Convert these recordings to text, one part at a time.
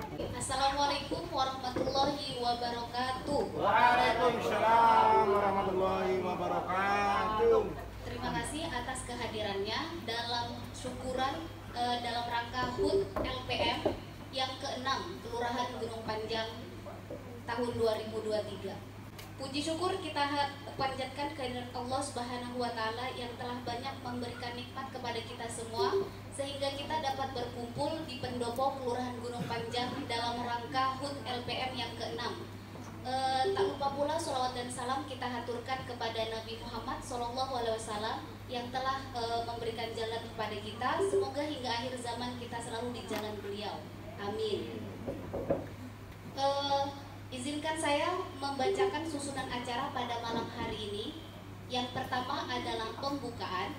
Assalamualaikum warahmatullahi wabarakatuh. Waalaikumsalam warahmatullahi wabarakatuh. Terima kasih atas kehadirannya dalam syukuran dalam rangka HUT LPM yang ke-6 Kelurahan Gunung Panjang tahun 2023. Puji syukur kita panjatkan kehadirat Allah Subhanahu wa Ta'ala yang telah banyak memberikan nikmat kepada kita semua, sehingga kita dapat berkumpul di pendopo Kelurahan Gunung Panjang dalam rangka HUT LPM yang ke-6. Tak lupa pula sholawat dan salam kita haturkan kepada Nabi Muhammad SAW yang telah memberikan jalan kepada kita. Semoga hingga akhir zaman kita selalu di jalan beliau. Amin. Izinkan saya membacakan susunan acara pada malam hari ini. Yang pertama adalah pembukaan,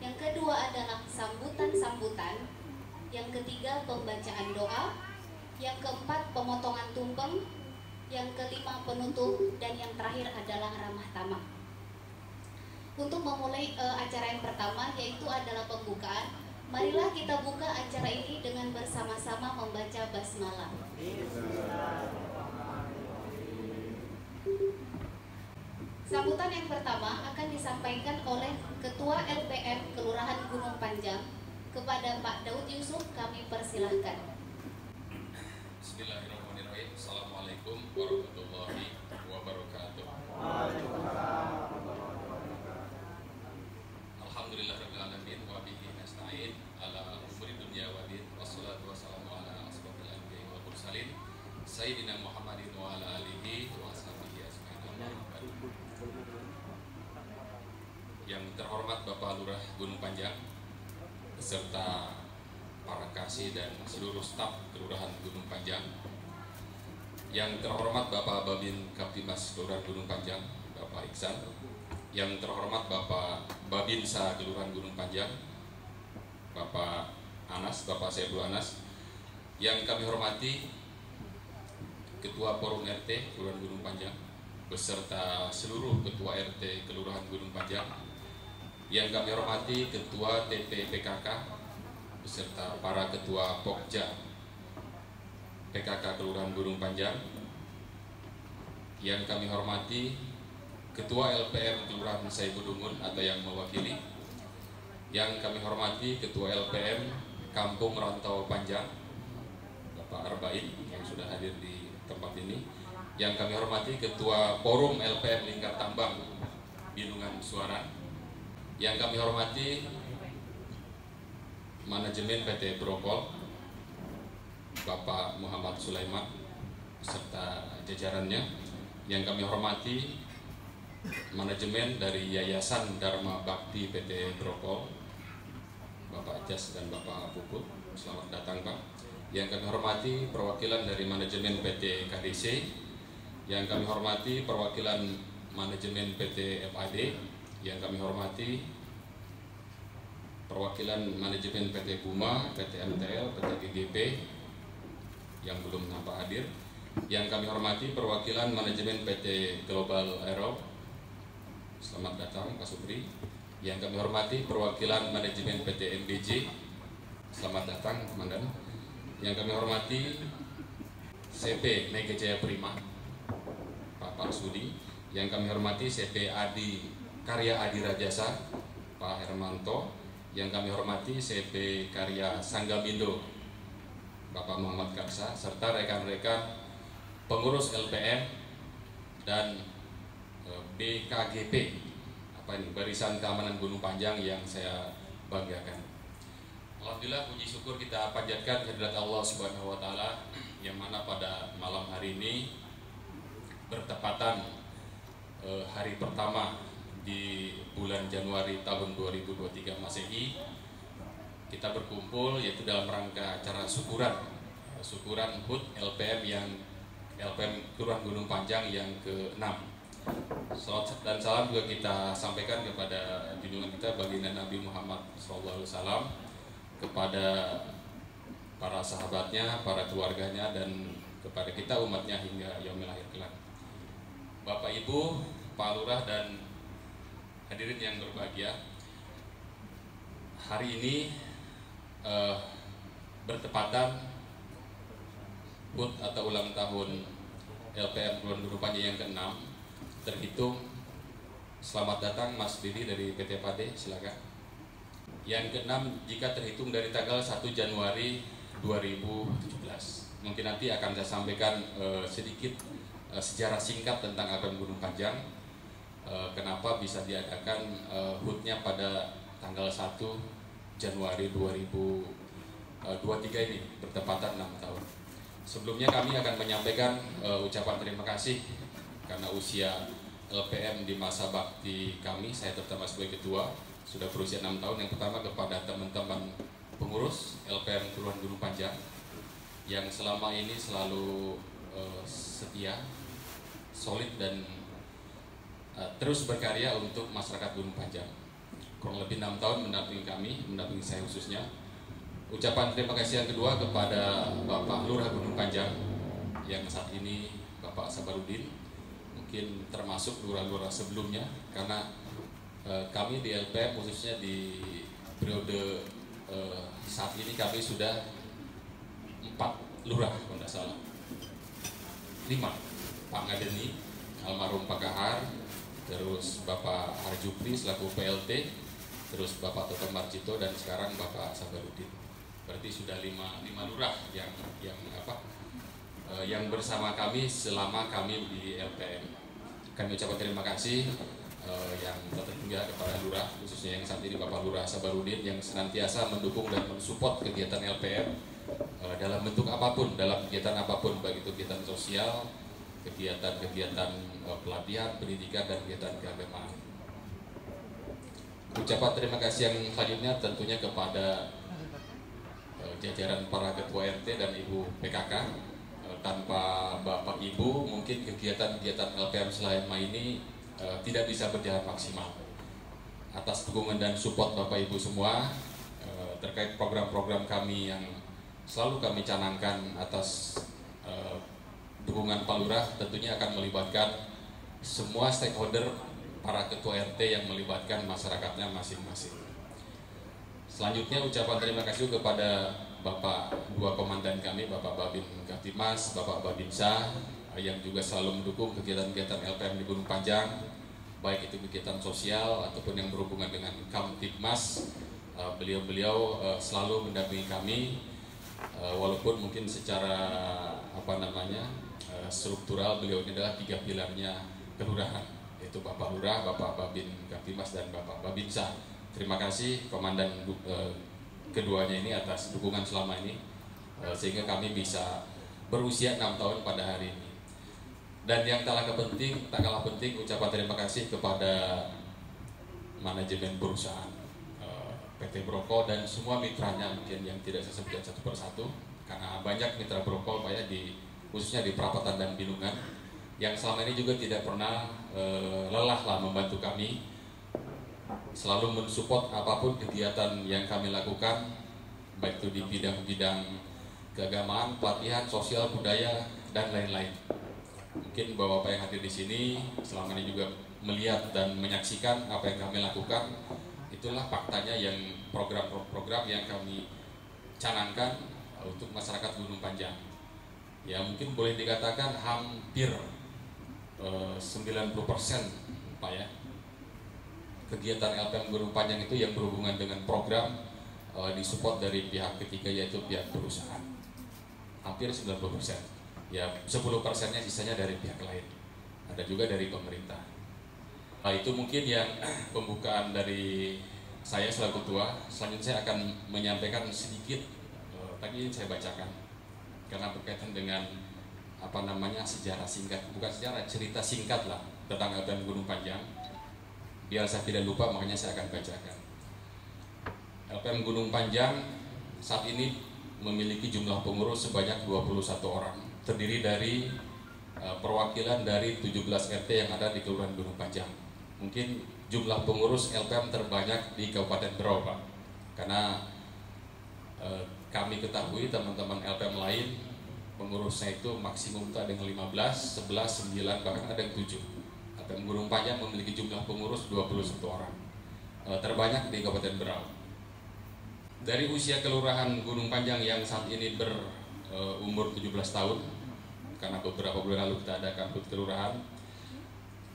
yang kedua adalah sambutan-sambutan, yang ketiga pembacaan doa, yang keempat pemotongan tumpeng, yang kelima penutup, dan yang terakhir adalah ramah tamah. Untuk memulai acara yang pertama, yaitu adalah pembukaan, marilah kita buka acara ini dengan bersama-sama membaca basmalah. Sambutan yang pertama akan disampaikan oleh Ketua LPM Kelurahan Gunung Panjang. Kepada Pak Daud Yusuf kami persilahkan. Bismillahirrahmanirrahim. Assalamualaikum warahmatullahi wabarakatuh. Alhamdulillahirabbil alamin wa bihi nasta'in ala umuri dunya waddin wassalatu wassalamu ala asrofil anbiya'i wal mursalin sayyidina Muhammadin wa ala alihi wa sahbihi ajmain. Yang terhormat Bapak Lurah Gunung Panjang beserta para kasih dan seluruh staf Kelurahan Gunung Panjang. Yang terhormat Bapak Babin Kaptimas Kelurahan Gunung Panjang, Bapak Iksan. Yang terhormat Bapak Babinsa Kelurahan Gunung Panjang, Bapak Anas, Bapak Saiful Anas. Yang kami hormati Ketua Forum RT Kelurahan Gunung Panjang beserta seluruh Ketua RT Kelurahan Gunung Panjang. Yang kami hormati Ketua TP PKK beserta para Ketua Pokja PKK Kelurahan Gunung Panjang. Yang kami hormati Ketua LPM Kelurahan Saibudungun atau yang mewakili. Yang kami hormati Ketua LPM Kampung Rantau Panjang Bapak Arba'in yang sudah hadir di tempat ini. Yang kami hormati Ketua Forum LPM Lingkar Tambang Bendungan Suara. Yang kami hormati manajemen PT Brokol Bapak Muhammad Sulaiman serta jajarannya. Yang kami hormati manajemen dari Yayasan Dharma Bakti PT Brokol Bapak Jas dan Bapak Puput, selamat datang Pak. Yang kami hormati perwakilan dari manajemen PT KDC. Yang kami hormati perwakilan manajemen PT FAD. Yang kami hormati perwakilan manajemen PT Puma, PT MTL, PT GGP yang belum nampak hadir. Yang kami hormati perwakilan manajemen PT Global Aero, selamat datang Pak Supri. Yang kami hormati perwakilan manajemen PT MBJ, selamat datang Komandan. Yang kami hormati CP Mega Jaya Prima Pak Sudi. Yang kami hormati CP Adi Karya Adira Jasa Pak Hermanto. Yang kami hormati CP Karya Sanggamindo Bapak Muhammad Kaksa serta rekan-rekan pengurus LPM dan BKGP Barisan Keamanan Gunung Panjang yang saya banggakan. Alhamdulillah, puji syukur kita panjatkan kehadirat Allah Subhanahu wa Ta'ala yang mana pada malam hari ini bertepatan hari pertama di bulan Januari tahun 2023 Masehi. Kita berkumpul yaitu dalam rangka acara syukuran HUT LPM yang LPM Kelurahan Gunung Panjang yang ke-6. Salawat dan salam juga kita sampaikan kepada junjungan kita baginda Nabi Muhammad SAW, kepada para sahabatnya, para keluarganya, dan kepada kita umatnya hingga yaumil akhir kelak. Bapak Ibu, Pak Lurah dan hadirin yang berbahagia, hari ini bertepatan HUT atau ulang tahun LPM Kelurahan Gunung Panjang yang ke-6 terhitung. Selamat datang Mas Didi dari PT Pade, silakan. Yang ke-6 jika terhitung dari tanggal 1 Januari 2017. Mungkin nanti akan saya sampaikan sedikit sejarah singkat tentang LPM Gunung Panjang. Kenapa bisa diadakan HUT-nya pada tanggal 1 Januari 2023 ini, bertepatan 6 tahun. Sebelumnya kami akan menyampaikan ucapan terima kasih karena usia LPM di masa bakti kami, saya terutama sebagai ketua, sudah berusia 6 tahun. Yang pertama kepada teman-teman pengurus LPM Kelurahan Gunung Panjang yang selama ini selalu setia, solid dan terus berkarya untuk masyarakat Gunung Panjang. Kurang lebih 6 tahun mendampingi kami, mendampingi saya khususnya. Ucapan terima kasih yang kedua kepada Bapak Lurah Gunung Panjang yang saat ini Bapak Sabarudin, mungkin termasuk lurah-lurah sebelumnya, karena kami di LPM khususnya di periode saat ini kami sudah 4 lurah kalau tidak salah, 5, Pak Ngadeni, almarhum Pak Kahar, terus Bapak Harjupri selaku PLT, terus Bapak Toto Marcito, dan sekarang Bapak Sabarudin. Berarti sudah 5 lurah yang bersama kami selama kami di LPM. Kami ucapkan terima kasih yang tertinggal kepada lurah, khususnya yang saat ini Bapak Lurah Sabarudin, yang senantiasa mendukung dan mensupport kegiatan LPM dalam bentuk apapun, dalam kegiatan apapun, baik itu kegiatan sosial, kegiatan-kegiatan pelatihan, pendidikan, dan kegiatan keagamaan. Ucapan terima kasih yang selanjutnya tentunya kepada jajaran para ketua RT dan Ibu PKK. Tanpa Bapak Ibu mungkin kegiatan-kegiatan LPM selama ini tidak bisa berjalan maksimal. Atas dukungan dan support Bapak Ibu semua terkait program-program kami yang selalu kami canangkan, atas dukungan Pak Lurah tentunya akan melibatkan semua stakeholder, para ketua RT yang melibatkan masyarakatnya masing-masing. Selanjutnya ucapan terima kasih kepada Bapak dua komandan kami, Bapak Babin Kaptimas, Bapak Babinsa, yang juga selalu mendukung kegiatan-kegiatan LPM di Gunung Panjang, baik itu kegiatan sosial ataupun yang berhubungan dengan Kamtibmas. Beliau-beliau selalu mendampingi kami, walaupun mungkin secara struktural beliau ini adalah 3 pilarnya kelurahan, yaitu Bapak Lurah, Bapak Babin Kaptimas, dan Bapak Babinsa. Terima kasih komandan keduanya ini atas dukungan selama ini, sehingga kami bisa berusia 6 tahun pada hari ini. Dan yang tak kalah penting ucapan terima kasih kepada manajemen perusahaan PT Brokol dan semua mitranya, mungkin yang tidak saya sebutkan satu persatu karena banyak mitra Brokol Pak ya, khususnya di perapatan dan Binungan, yang selama ini juga tidak pernah lelah membantu kami, selalu mensupport apapun kegiatan yang kami lakukan, baik itu di bidang-bidang keagamaan, pelatihan, sosial, budaya, dan lain-lain. Mungkin Bapak-Bapak yang hadir di sini selama ini juga melihat dan menyaksikan apa yang kami lakukan. Itulah faktanya, yang program-program yang kami canangkan untuk masyarakat Gunung Panjang. Ya mungkin boleh dikatakan hampir 90% Pak ya, kegiatan LPM Gunung Panjang itu yang berhubungan dengan program disupport dari pihak ketiga, yaitu pihak perusahaan. Hampir 90%. Ya 10%-nya sisanya dari pihak lain. Ada juga dari pemerintah. Itu mungkin yang pembukaan dari saya selaku ketua. Selanjutnya saya akan menyampaikan sedikit, tadi saya bacakan karena berkaitan dengan sejarah singkat, bukan sejarah, cerita singkat lah tentang LPM Gunung Panjang. Biar saya tidak lupa, makanya saya akan bacakan. LPM Gunung Panjang saat ini memiliki jumlah pengurus sebanyak 21 orang, terdiri dari perwakilan dari 17 RT yang ada di Kelurahan Gunung Panjang. Mungkin jumlah pengurus LPM terbanyak di Kabupaten Berau, Pak. Karena kami ketahui teman-teman LPM lain pengurusnya itu maksimum ada yang 15, 11, 9, bahkan ada yang 7. LPM Gunung Panjang memiliki jumlah pengurus 21 orang, terbanyak di Kabupaten Berau. Dari usia Kelurahan Gunung Panjang yang saat ini umur 17 tahun karena beberapa bulan lalu kita adakan HUT kelurahan.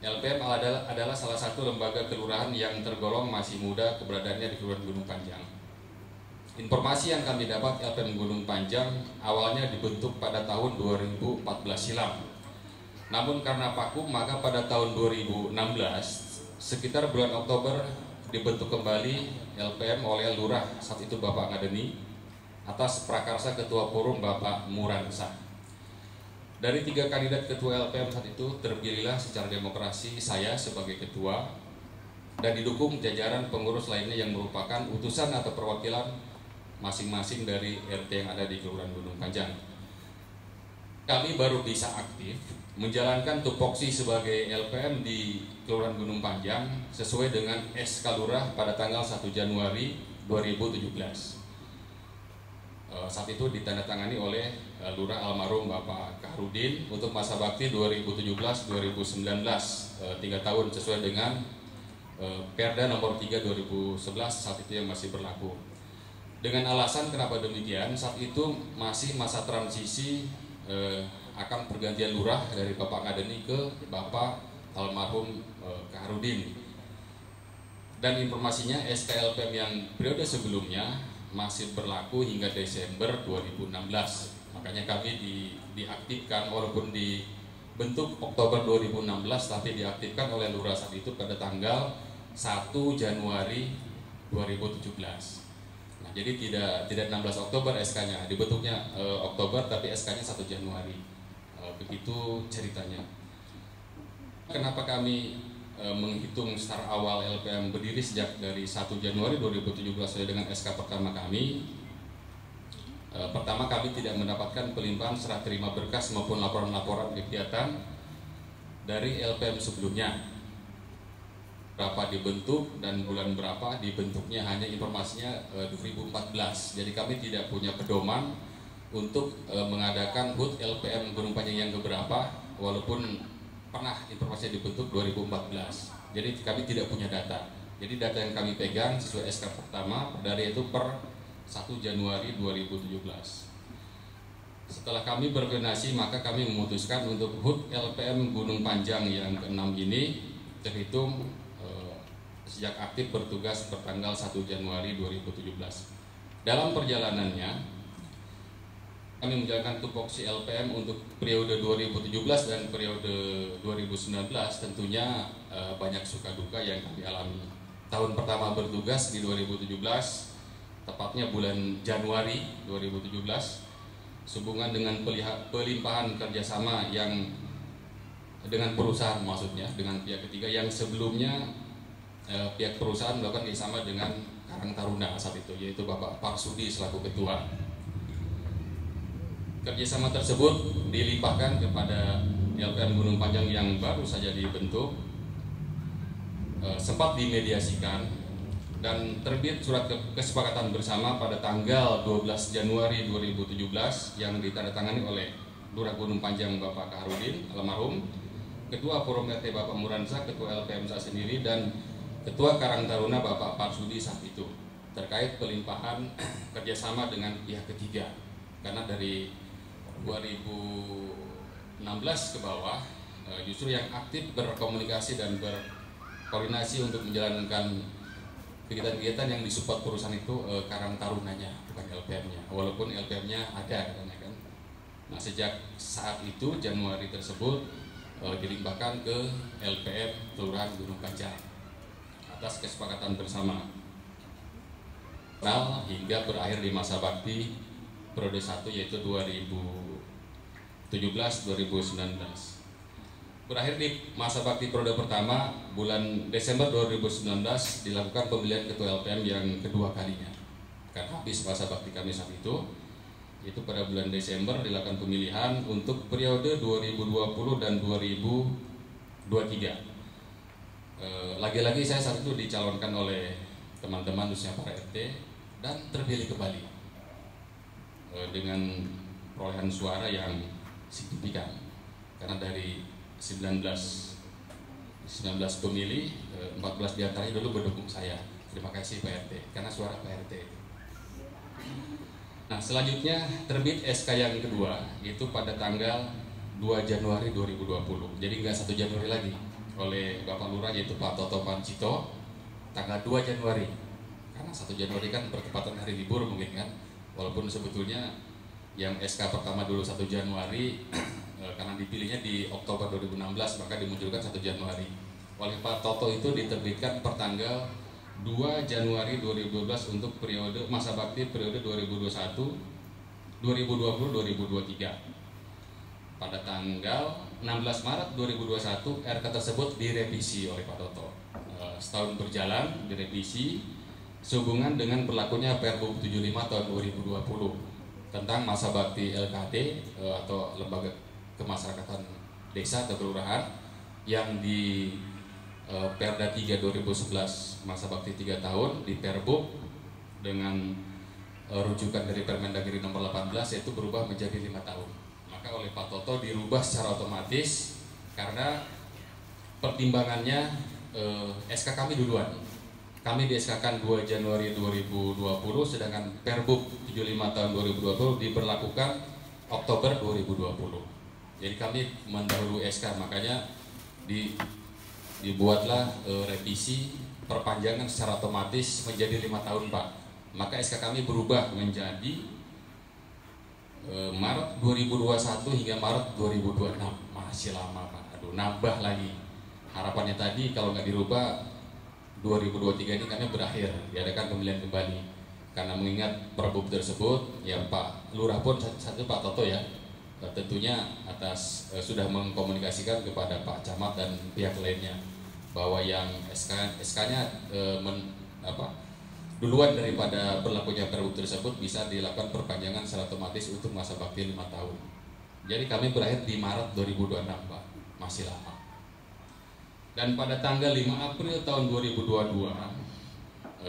LPM adalah salah satu lembaga kelurahan yang tergolong masih muda keberadaannya di Kelurahan Gunung Panjang. Informasi yang kami dapat, LPM Gunung Panjang awalnya dibentuk pada tahun 2014 silam. Namun karena vakum, maka pada tahun 2016 sekitar bulan Oktober dibentuk kembali LPM oleh Lurah saat itu Bapak Ngadeni atas prakarsa Ketua Forum Bapak Muransa. Dari 3 kandidat ketua LPM saat itu terpilihlah secara demokrasi saya sebagai ketua dan didukung jajaran pengurus lainnya yang merupakan utusan atau perwakilan masing-masing dari RT yang ada di Kelurahan Gunung Panjang. Kami baru bisa aktif menjalankan tupoksi sebagai LPM di Kelurahan Gunung Panjang sesuai dengan SK Lurah pada tanggal 1 Januari 2017. Saat itu ditandatangani oleh Lurah almarhum Bapak Kahrudin untuk masa bakti 2017-2019, 3 tahun sesuai dengan Perda nomor 3 2011 saat itu yang masih berlaku. Dengan alasan kenapa demikian, saat itu masih masa transisi akan pergantian lurah dari Bapak Ngadeni ke Bapak almarhum Kahrudin. Dan informasinya SKLPM yang periode sebelumnya masih berlaku hingga Desember 2016. Makanya kami diaktifkan walaupun dibentuk Oktober 2016 tapi diaktifkan oleh lurah saat itu pada tanggal 1 Januari 2017. Nah, jadi tidak 16 Oktober SK-nya, dibentuknya Oktober tapi SK-nya 1 Januari. Begitu ceritanya. Kenapa kami menghitung start awal LPM berdiri sejak dari 1 Januari 2017 sesuai dengan SK pertama kami. Pertama, kami tidak mendapatkan pelimpahan serah terima berkas maupun laporan-laporan kegiatan dari LPM sebelumnya. Berapa dibentuk dan bulan berapa dibentuknya, hanya informasinya 2014. Jadi kami tidak punya pedoman untuk mengadakan HUT LPM Gunung Panjang yang keberapa, walaupun pernah informasinya dibentuk 2014. Jadi kami tidak punya data. Jadi data yang kami pegang sesuai SK pertama dari itu per 1 Januari 2017. Setelah kami berkoordinasi, maka kami memutuskan untuk HUT LPM Gunung Panjang yang ke-6 ini terhitung sejak aktif bertugas pertanggal 1 Januari 2017. Dalam perjalanannya kami menjalankan tupoksi LPM untuk periode 2017 dan periode 2019. Tentunya banyak suka duka yang kami alami. Tahun pertama bertugas di 2017, tepatnya bulan Januari 2017, sehubungan dengan pelimpahan kerjasama yang dengan perusahaan, maksudnya dengan pihak ketiga yang sebelumnya pihak perusahaan melakukan kerjasama dengan Karang Taruna saat itu, yaitu Bapak Parsudi selaku ketua. Kerjasama tersebut dilimpahkan kepada LPM Gunung Panjang yang baru saja dibentuk, sempat dimediasikan dan terbit surat kesepakatan bersama pada tanggal 12 Januari 2017 yang ditandatangani oleh Lurah Gunung Panjang Bapak Kahrudin almarhum, Ketua Forum RT Bapak Muransa, Ketua LPM saya sendiri, dan Ketua Karang Taruna Bapak Parsudi saat itu terkait pelimpahan kerjasama dengan pihak ketiga. Karena dari 2016 ke bawah justru yang aktif berkomunikasi dan berkoordinasi untuk menjalankan kegiatan-kegiatan yang disupport perusahaan itu Karang Tarunanya, bukan LPM-nya, walaupun LPM-nya ada katanya kan. Nah, sejak saat itu Januari tersebut dilimpahkan ke LPM Kelurahan Gunung Panjang atas kesepakatan bersama hingga berakhir di masa bakti periode 1 yaitu 2017-2019. Berakhir di masa bakti periode pertama bulan Desember 2019 dilakukan pemilihan ketua LPM yang kedua kalinya. Karena habis masa bakti kami saat itu, yaitu pada bulan Desember dilakukan pemilihan untuk periode 2020 dan 2023. Lagi-lagi saya saat itu dicalonkan oleh teman-teman khususnya para RT dan terpilih kembali dengan perolehan suara yang signifikan, karena dari 19 pemilih 14 diantaranya dulu mendukung saya. Terima kasih Pak RT, karena suara Pak RT. Nah, selanjutnya terbit SK yang kedua itu pada tanggal 2 Januari 2020. Jadi nggak 1 Januari lagi, oleh Bapak Lurah yaitu Pak Toto Pancito, tanggal 2 Januari. Karena 1 Januari kan bertepatan hari libur mungkin kan. Walaupun sebetulnya yang SK pertama dulu 1 Januari karena dipilihnya di Oktober 2016 maka dimunculkan 1 Januari. Oleh Pak Toto itu diterbitkan pertanggal 2 Januari 2012 untuk periode masa bakti periode 2020-2023. Pada tanggal 16 Maret 2021 RK tersebut direvisi oleh Pak Toto. Setahun berjalan direvisi sehubungan dengan berlakunya Perbup 75 tahun 2020 tentang masa bakti LKT atau lembaga kemasyarakatan desa atau kelurahan yang di Perda 3 2011 masa bakti 3 tahun di Perbup dengan rujukan dari Permendagri nomor 18 yaitu berubah menjadi 5 tahun. Maka oleh Pak Toto dirubah secara otomatis karena pertimbangannya SK kami duluan. Kami di SK-kan 2 Januari 2020 sedangkan Perbup 75 tahun 2020 diberlakukan Oktober 2020. Jadi kami mendahului SK, makanya dibuatlah revisi perpanjangan secara otomatis menjadi 5 tahun Pak. Maka SK kami berubah menjadi Maret 2021 hingga Maret 2026. Masih lama Pak, aduh nambah lagi. Harapannya tadi kalau nggak dirubah 2023 ini kami berakhir diadakan pemilihan kembali. Karena mengingat Perbup tersebut ya Pak Lurah pun satu Pak Toto ya tentunya atas sudah mengkomunikasikan kepada Pak Camat dan pihak lainnya bahwa yang SK-nya duluan daripada berlakunya Perbup tersebut bisa dilakukan perpanjangan secara otomatis untuk masa bakti 5 tahun. Jadi kami berakhir di Maret 2026 Pak, masih lama. Dan pada tanggal 5 April tahun 2022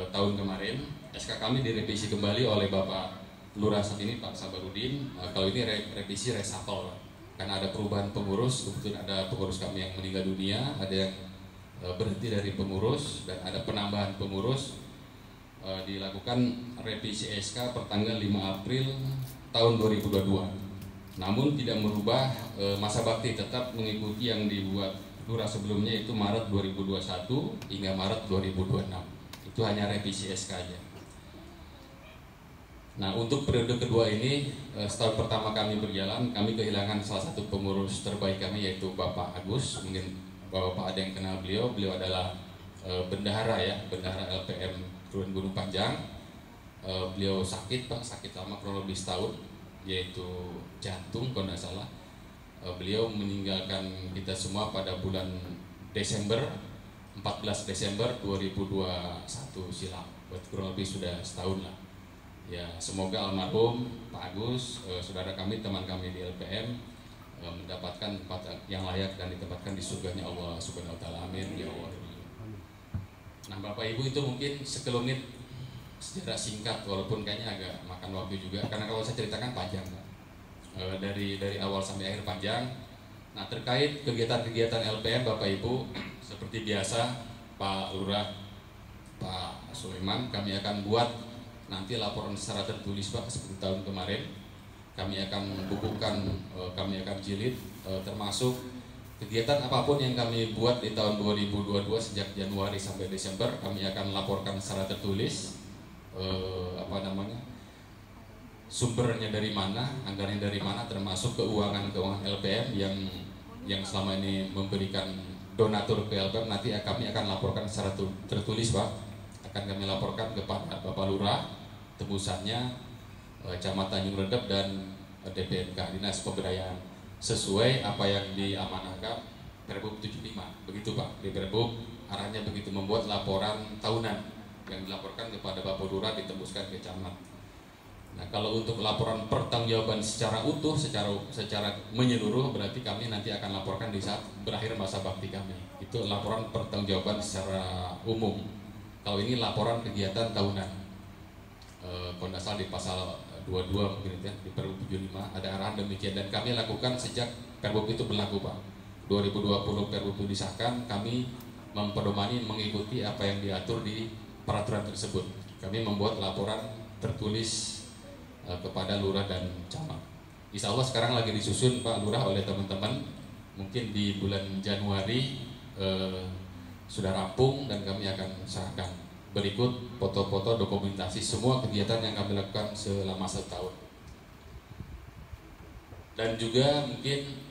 tahun kemarin SK kami direvisi kembali oleh Bapak Lurah saat ini Pak Sabarudin. Kalau ini revisi reshuffle karena ada perubahan pengurus, kebetulan ada pengurus kami yang meninggal dunia, ada yang berhenti dari pengurus dan ada penambahan pengurus. Dilakukan revisi SK pertanggal 5 April tahun 2022. Namun tidak merubah masa bakti, tetap mengikuti yang dibuat Lurah sebelumnya yaitu Maret 2021 hingga Maret 2026. Itu hanya revisi SK aja. Nah, untuk periode kedua ini setahun pertama kami berjalan, kami kehilangan salah satu pengurus terbaik kami yaitu Bapak Agus. Mungkin Bapak ada yang kenal beliau. Beliau adalah bendahara ya, bendahara LPM Turun Gunung Panjang. Beliau sakit Pak, sakit lama kurang lebih setahun, yaitu jantung kalau tidak salah. Beliau meninggalkan kita semua pada bulan Desember, 14 Desember 2021 silam. Kurang lebih sudah setahun lah. Ya, semoga almarhum Pak Agus, saudara kami, teman kami di LPM mendapatkan tempat yang layak dan ditempatkan di surganya Allah Subhanahu wa taala. Amin ya Allah. Nah, Bapak Ibu itu mungkin sekelumit sejarah singkat walaupun kayaknya agak makan waktu juga karena kalau saya ceritakan panjang Pak. Dari awal sampai akhir panjang. Nah, terkait kegiatan-kegiatan LPM Bapak Ibu seperti biasa Pak Lurah, Pak Sulaiman, kami akan buat nanti laporan secara tertulis Pak seperti tahun kemarin. Kami akan bukukan, kami akan jilid termasuk kegiatan apapun yang kami buat di tahun 2022 sejak Januari sampai Desember kami akan laporkan secara tertulis sumbernya dari mana, anggarannya dari mana, termasuk keuangan LPM yang selama ini memberikan donatur ke LPM. Nanti kami akan laporkan secara tertulis Pak, akan kami laporkan kepada Bapak Lurah tebusannya, Camat Tanjung Redep dan DPMK Dinas Pemberdayaan sesuai apa yang diamanahkan Perbup 75. Begitu Pak, di Perbup arahnya begitu, membuat laporan tahunan yang dilaporkan kepada Bapak Lurah ditembuskan ke Camat. Nah, kalau untuk laporan pertanggungjawaban secara utuh, secara menyeluruh, berarti kami nanti akan laporkan di saat berakhir masa bakti kami. Itu laporan pertanggungjawaban secara umum. Kalau ini laporan kegiatan tahunan. Kalau tidak salah di pasal 22 mungkin ya, di Perbup 75 ada arahan demikian dan kami lakukan sejak Perbup itu berlaku Pak. 2020 Perbup itu disahkan, kami mempedomani mengikuti apa yang diatur di peraturan tersebut. Kami membuat laporan tertulis kepada lurah dan camat. Insya Allah sekarang lagi disusun Pak Lurah oleh teman-teman. Mungkin di bulan Januari sudah rampung dan kami akan serahkan. Berikut foto-foto dokumentasi semua kegiatan yang kami lakukan selama setahun. Dan juga mungkin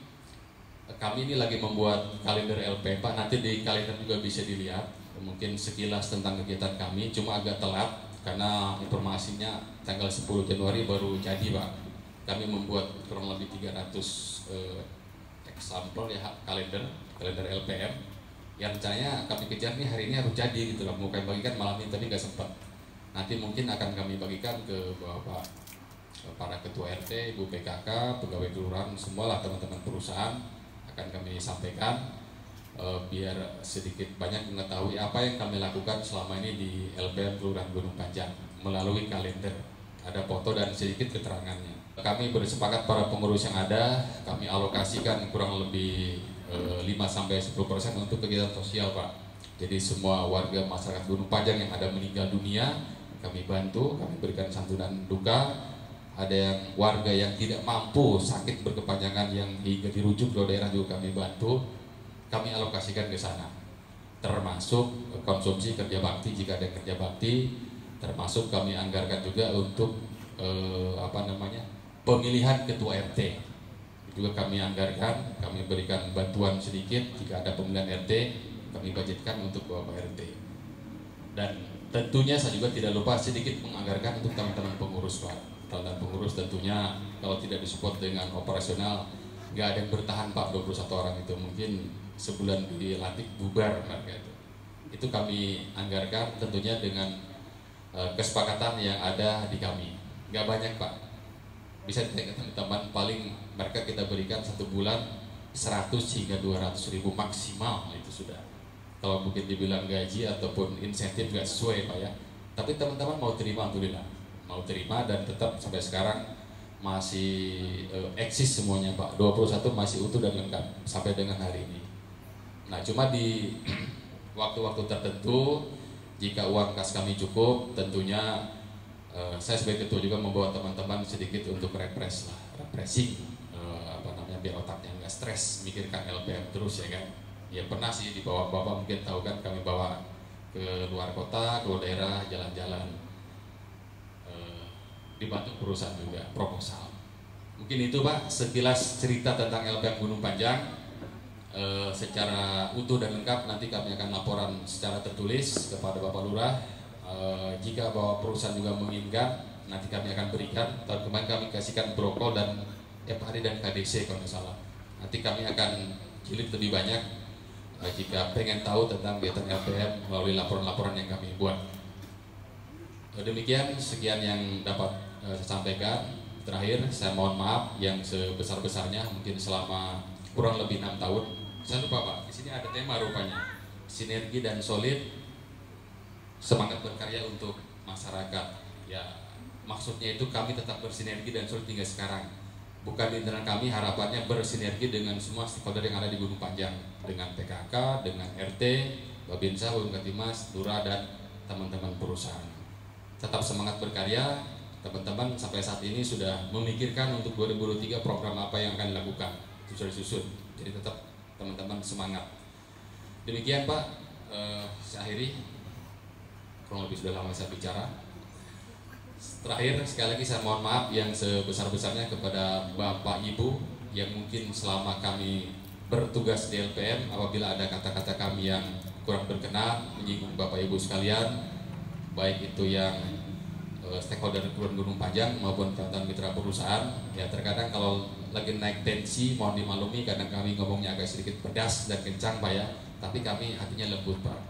kami ini lagi membuat kalender LP Pak. Nanti di kalender juga bisa dilihat mungkin sekilas tentang kegiatan kami. Cuma agak telat karena informasinya tanggal 10 Januari baru jadi Pak. Kami membuat kurang lebih 300 sampel ya kalender LPM yang rencananya kami kejar nih hari ini harus jadi gitu lah. Mau kami bagikan malam ini tapi nggak sempat. Nanti mungkin akan kami bagikan ke Bapak para ketua RT, Ibu PKK, pegawai kelurahan, semualah teman-teman perusahaan akan kami sampaikan biar sedikit banyak mengetahui apa yang kami lakukan selama ini di LPM Kelurahan Gunung Panjang melalui kalender. Ada foto dan sedikit keterangannya. Kami bersepakat para pengurus yang ada, kami alokasikan kurang lebih 5-10% untuk kegiatan sosial Pak. Jadi semua warga masyarakat Gunung Panjang yang ada meninggal dunia, kami bantu, kami berikan santunan duka. Ada yang warga yang tidak mampu, sakit berkepanjangan yang hingga dirujuk ke daerah juga kami bantu. Kami alokasikan ke sana. Termasuk konsumsi kerja bakti jika ada kerja bakti, termasuk kami anggarkan juga untuk pemilihan ketua RT juga kami anggarkan, kami berikan bantuan sedikit jika ada pemilihan RT, kami budgetkan untuk Bapak RT. Dan tentunya saya juga tidak lupa sedikit menganggarkan untuk teman-teman pengurus Pak. Teman-teman pengurus tentunya kalau tidak disupport dengan operasional nggak ada yang bertahan Pak, 21 orang itu mungkin sebulan dilantik bubar mereka itu. Itu kami anggarkan tentunya dengan kesepakatan yang ada di kami. Nggak banyak Pak, bisa ditanya teman-teman, paling mereka kita berikan satu bulan 100 hingga 200 ribu maksimal itu sudah. Kalau mungkin dibilang gaji ataupun insentif nggak sesuai Pak ya, tapi teman-teman mau terima, alhamdulillah mau terima dan tetap sampai sekarang masih eksis semuanya Pak. 21 masih utuh dan lengkap sampai dengan hari ini. Nah cuma di waktu-waktu tertentu jika uang kas kami cukup, tentunya saya sebagai ketua juga membawa teman-teman sedikit untuk refreshing, biar otaknya nggak stres mikirkan LPM terus ya kan. Ya pernah sih dibawa bapak mungkin tahu kan, kami bawa ke luar kota, ke luar daerah, jalan-jalan, dibantu perusahaan juga proposal. Mungkin itu Pak sekilas cerita tentang LPM Gunung Panjang. Secara utuh dan lengkap nanti kami akan laporan secara tertulis kepada Bapak Lurah. Jika Bapak perusahaan juga menginginkan, nanti kami akan berikan. Tahun kemarin kami kasihkan brokol dan FHD dan KDC kalau nggak salah. Nanti kami akan jilid lebih banyak jika pengen tahu tentang kegiatan LPM melalui laporan-laporan yang kami buat. Demikian sekian yang dapat saya sampaikan. Terakhir saya mohon maaf yang sebesar-besarnya mungkin selama kurang lebih 6 tahun. Saya lupa Pak, di sini ada tema rupanya sinergi dan solid, semangat berkarya untuk masyarakat. Ya maksudnya itu kami tetap bersinergi dan solid hingga sekarang. Bukan di internal kami, harapannya bersinergi dengan semua stakeholder yang ada di Gunung Panjang, dengan PKK, dengan RT, Babinsa, Katimas, Lurah dan teman-teman perusahaan. Tetap semangat berkarya. Teman-teman sampai saat ini sudah memikirkan untuk 2023 program apa yang akan dilakukan, itu sudah disusun. Jadi tetap teman-teman semangat. Demikian Pak, saya akhiri. Kurang lebih sudah lama saya bicara. Terakhir sekali lagi saya mohon maaf yang sebesar-besarnya kepada Bapak Ibu yang mungkin selama kami bertugas di LPM apabila ada kata-kata kami yang kurang berkenan menyinggung Bapak Ibu sekalian, baik itu yang stakeholder Gunung Panjang maupun teman-teman mitra perusahaan. Ya terkadang kalau lagi naik tensi mohon dimaklumi, kadang kami ngomongnya agak sedikit pedas dan kencang Pak ya, tapi kami hatinya lembut Pak.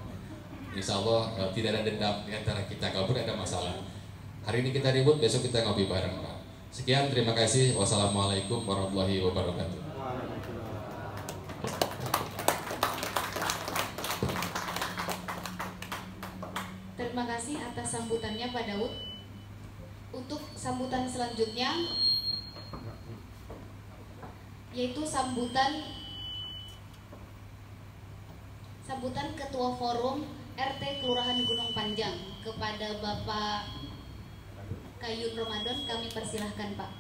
Insya Allah tidak ada dendam di antara kita kalaupun ada masalah. Hari ini kita ribut, besok kita ngopi bareng Pak. Sekian, terima kasih. Wassalamualaikum warahmatullahi wabarakatuh. Terima kasih atas sambutannya Pak Daud. Untuk sambutan selanjutnya yaitu sambutan Ketua Forum RT Kelurahan Gunung Panjang kepada Bapak Kayun Ramadan, kami persilahkan Pak.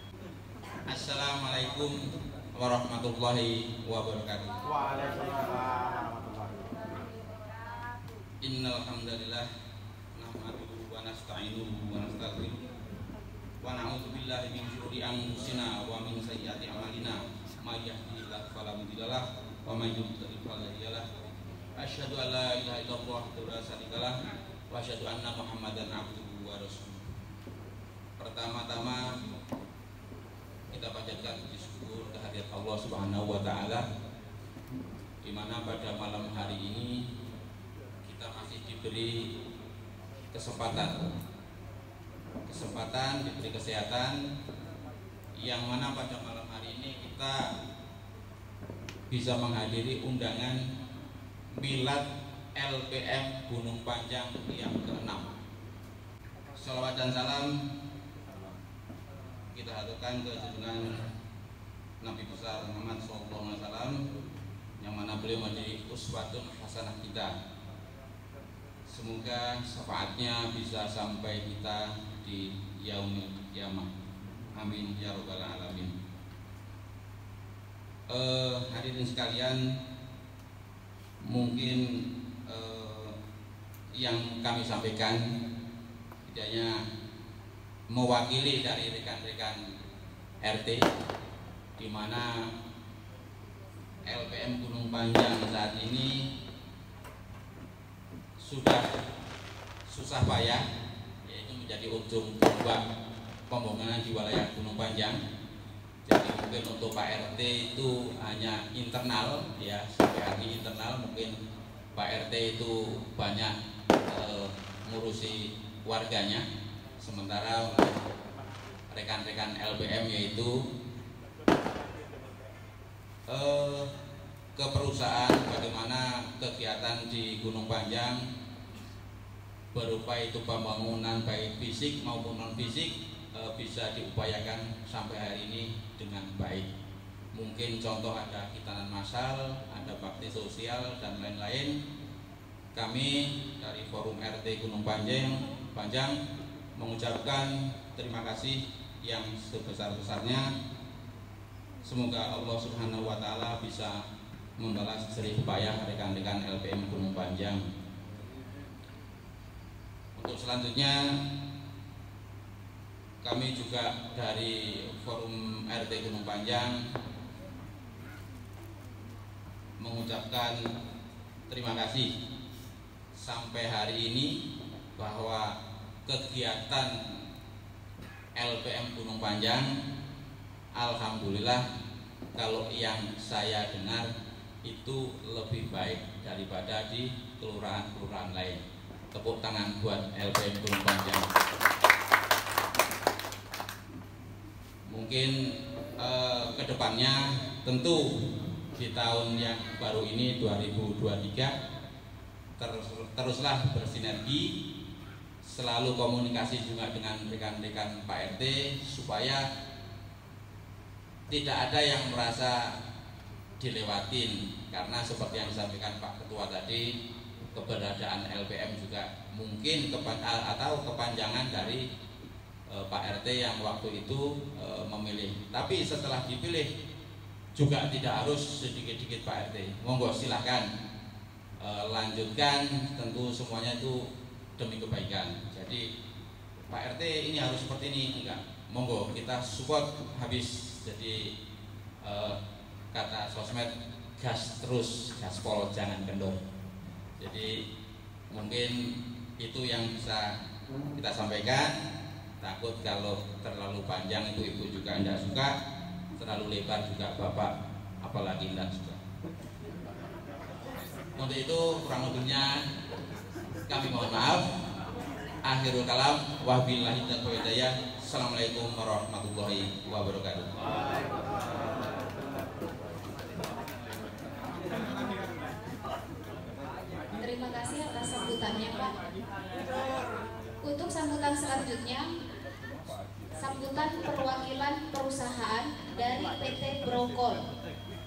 Assalamualaikum warahmatullahi wabarakatuh. Waalaikumsalam warahmatullahi wabarakatuh. Innal hamdalillah nahmaduhu wa nasta'inuhu wa nastaghfiruh wa na'udzu billahi min syururi anfusina wa min sayyiati a'malina may yahdihillahu fala mudilla lahu wa may yudlil fala hadiya lahu. Asyhadu an la ilaha illallah wahdahu la syarika lahu wa asyhadu anna Muhammadan abduhu wa rasuluh. Pertama-tama kita panjatkan puji syukur kehadirat Allah Subhanahu wa taala, di mana pada malam hari ini kita masih diberi kesempatan, diberi kesehatan, yang mana pada malam hari ini kita bisa menghadiri undangan milad LPM Gunung Panjang yang ke-6. Salawat dan salam kita haturkan ke junjungan Nabi besar Muhammad SAW, yang mana beliau menjadi uswatun hasanah kita. Semoga syafaatnya bisa sampai kita di yaumil qiyamah. Amin ya rabbal alamin. Hadirin sekalian, mungkin yang kami sampaikan tidaknya mewakili dari rekan-rekan RT, di mana LPM Gunung Panjang saat ini sudah susah payah, yaitu menjadi ujung tombak pembangunan di wilayah Gunung Panjang. Jadi mungkin untuk Pak RT itu hanya internal, ya sampai hari internal. Mungkin Pak RT itu banyak ngurusi warganya, sementara rekan-rekan LPM yaitu ke perusahaan bagaimana kegiatan di Gunung Panjang berupa itu pembangunan baik fisik maupun non fisik bisa diupayakan sampai hari ini dengan baik. Mungkin contoh ada hitanan massal, ada bakti sosial dan lain-lain. Kami dari Forum RT Gunung Panjang mengucapkan terima kasih yang sebesar-besarnya. Semoga Allah Subhanahu wa taala bisa membalas jerih payah rekan-rekan LPM Gunung Panjang. Untuk selanjutnya, kami juga dari Forum RT Gunung Panjang mengucapkan terima kasih sampai hari ini bahwa kegiatan LPM Gunung Panjang, alhamdulillah kalau yang saya dengar itu lebih baik daripada di kelurahan-kelurahan lain. Tepuk tangan buat LPM Gunung Panjang. Mungkin kedepannya tentu di tahun yang baru ini 2023 teruslah bersinergi, selalu komunikasi juga dengan rekan-rekan Pak RT supaya tidak ada yang merasa dilewatin, karena seperti yang disampaikan Pak Ketua tadi, keberadaan LPM juga mungkin atau kepanjangan dari Pak RT yang waktu itu memilih. Tapi setelah dipilih juga tidak harus sedikit-sedikit Pak RT. Monggo silahkan lanjutkan, tentu semuanya itu demi kebaikan. Jadi Pak RT ini harus seperti ini, enggak, monggo kita support habis. Jadi kata sosmed, gas terus, gaspol jangan kendor. Jadi mungkin itu yang bisa kita sampaikan. Takut kalau terlalu panjang itu ibu juga tidak suka, terlalu lebar juga bapak apalagi tidak suka. Untuk itu kurang lebihnya kami mohon maaf. Akhirul kalam, wabillahi taufiq wal hidayah. Assalamualaikum warahmatullahi wabarakatuh. Terima kasih atas sambutannya Pak. Untuk sambutan selanjutnya, sambutan perwakilan perusahaan dari PT Brokol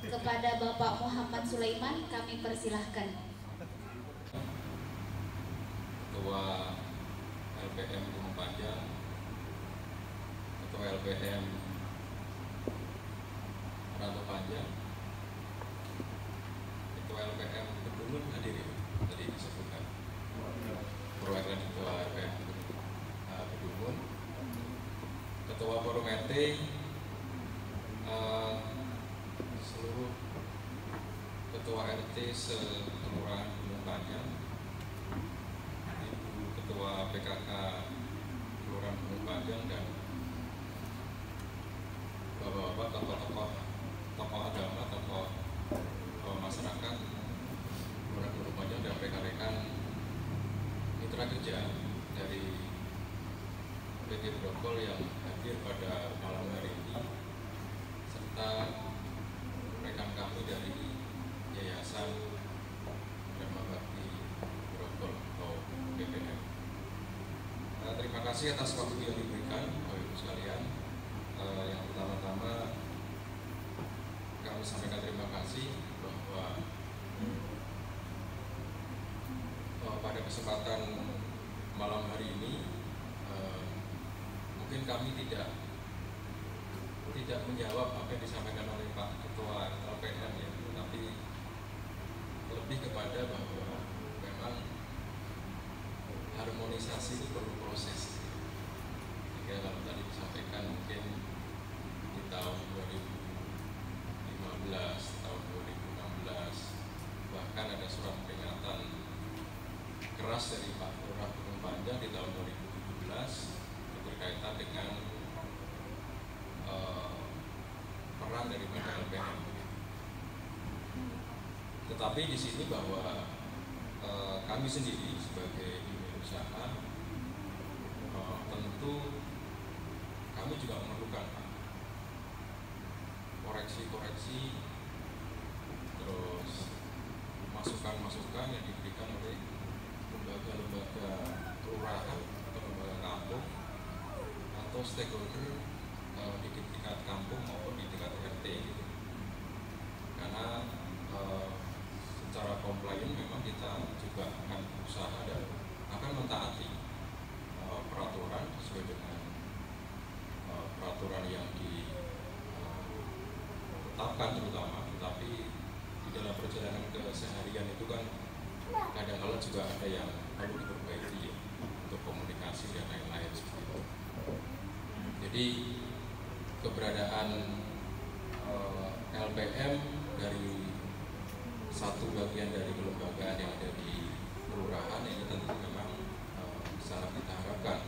kepada Bapak Muhammad Sulaiman, kami persilahkan. Ketua LPM Gunung Panjang, Ketua LPM Rantau Panjang, Ketua LPM Kebumen hadir ya, tadi disebutkan perwakilan Ketua LPM Kebumen, Ketua Forum RT, seluruh Ketua RT se-Kelurahan Gunung Panjang, Ibu Ketua PKK Kelurahan Gunung Panjang, dan bapak-bapak, tokoh agama, tokoh masyarakat Kelurahan Gunung Panjang, dan rekan-rekan mitra kerja dari PT Brokol yang hadir pada malam hari ini, serta rekan kami dari Yayasan Dharma Bakti Brokol atau BPM. Terima kasih atas waktu yang diberikan, Bapak Ibu sekalian. Yang pertama-tama kami sampaikan terima kasih bahwa pada kesempatan malam hari ini mungkin kami tidak menjawab apa yang disampaikan oleh Pak Ketua LPM ya, tapi lebih kepada bahwa memang harmonisasi itu perlu proses. Jika kalau tadi disampaikan mungkin di tahun 2015, tahun 2016 bahkan ada surat peringatan keras dari Pak Lurah Gunung Panjang di tahun 2017 berkaitan dengan peran daripada LPM. Tetapi di sini bahwa kami sendiri sebagai dunia usaha tentu kami juga memerlukan koreksi-koreksi, terus masukan-masukan yang diberikan oleh lembaga-lembaga kelurahan atau lembaga kampung atau stakeholder di tingkat kampung maupun di tingkat RT gitu. Karena secara komplain memang kita juga akan berusaha dan akan mentaati peraturan sesuai dengan peraturan yang ditetapkan terutama, tetapi di dalam perjalanan keseharian itu kan kadang-kadang juga ada yang perlu diperbaiki ya, untuk komunikasi dan lain-lain seperti itu. Jadi keberadaan LPM dari satu bagian dari kelembagaan yang ada di kelurahan ini tentu memang sangat kita harapkan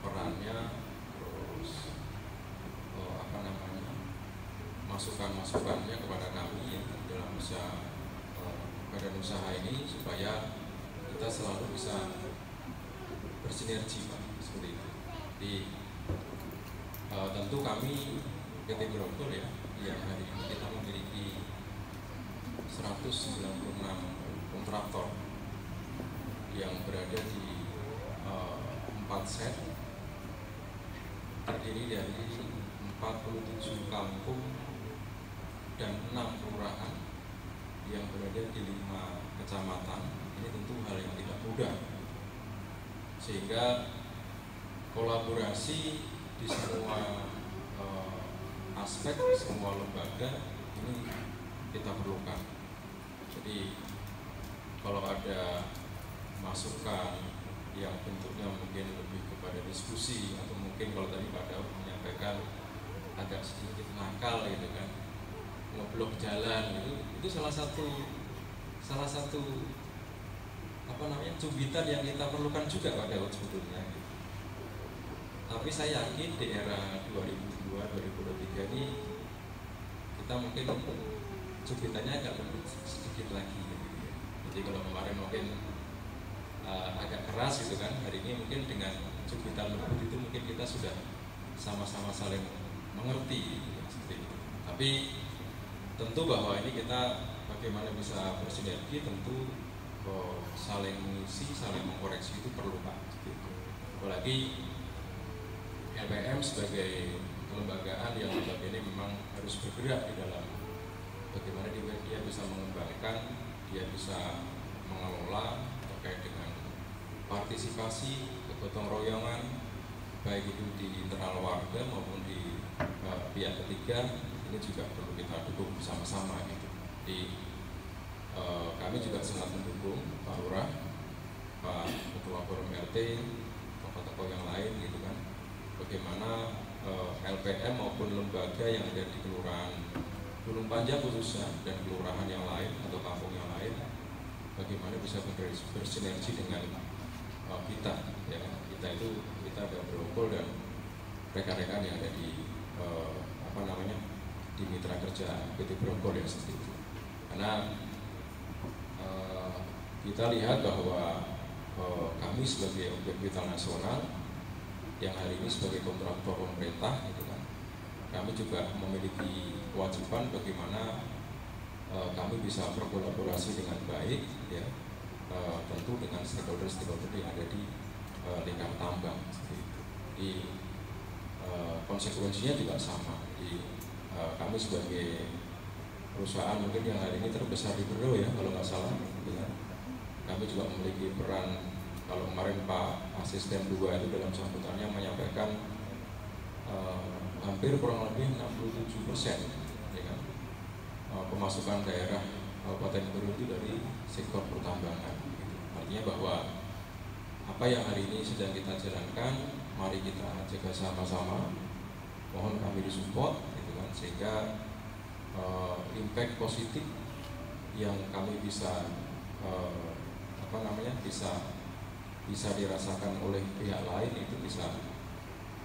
perannya, terus masukan-masukannya kepada kami ya, dalam badan usaha ini supaya kita selalu bisa bersinergi Pak, seperti itu. Jadi tentu kami PT Brokol ya, yang hari ini kita memiliki 196 kontraktor yang berada di 4 set, terdiri dari 47 kampung dan 6 kelurahan yang berada di 5 kecamatan. Ini tentu hal yang tidak mudah, sehingga kolaborasi di semua aspek, di semua lembaga ini kita perlukan. Jadi kalau ada masukan yang bentuknya mungkin lebih kepada diskusi, atau mungkin kalau tadi Pak Daud menyampaikan agak sedikit nakal gitu kan, ngeblok jalan, itu salah satu cubitan yang kita perlukan juga Pak Daud sebetulnya gitu. Tapi saya yakin di era 2002-2023 ini kita mungkin cubitannya agak lebih sedikit lagi gitu. Jadi kalau kemarin mungkin agak keras gitu kan, hari ini mungkin dengan cubitan lembut itu mungkin kita sudah sama-sama saling mengerti gitu, seperti itu. Tapi tentu bahwa ini kita bagaimana bisa bersinergi, tentu saling mengisi, saling mengkoreksi itu perlu Pak gitu. Apalagi LPM sebagai kelembagaan yang ini memang harus bergerak di dalam bagaimana dia bisa mengembangkan, dia bisa mengelola terkait dengan partisipasi, kegotong royongan, baik itu di internal warga maupun di pihak ketiga, ini juga perlu kita dukung bersama-sama gitu. Jadi kami juga sangat mendukung Pak Lurah, Pak Ketua Forum RT, tokoh-tokoh yang lain gitu kan, bagaimana LPM maupun lembaga yang ada di Kelurahan Gunung Panjang khususnya dan kelurahan yang lain atau kampung yang lain, bagaimana bisa bersinergi dengan kita, ya kan? Kita ada Berokol dan rekan-rekan yang ada di di mitra kerja PT Berokol ya seperti itu. Karena kita lihat bahwa kami sebagai objek vital nasional yang hari ini sebagai kontraktor pemerintah, gitu kan, kami juga memiliki kewajiban bagaimana kami bisa berkolaborasi dengan baik, ya, tentu dengan stakeholder yang ada di lingkar tambang. Jadi konsekuensinya juga sama. Jadi kami sebagai perusahaan mungkin yang hari ini terbesar di Bero ya kalau nggak salah, ya, kami juga memiliki peran. Kalau kemarin Pak Asisten 2 itu dalam sambutannya menyampaikan hampir kurang lebih 67%, ya kan, pemasukan daerah Kabupaten Bero itu dari sektor pertambangan. Gitu. Artinya bahwa apa yang hari ini sedang kita jalankan, mari kita jaga sama-sama. Mohon kami disupport, gitu kan, sehingga impact positif yang kami bisa bisa dirasakan oleh pihak lain itu bisa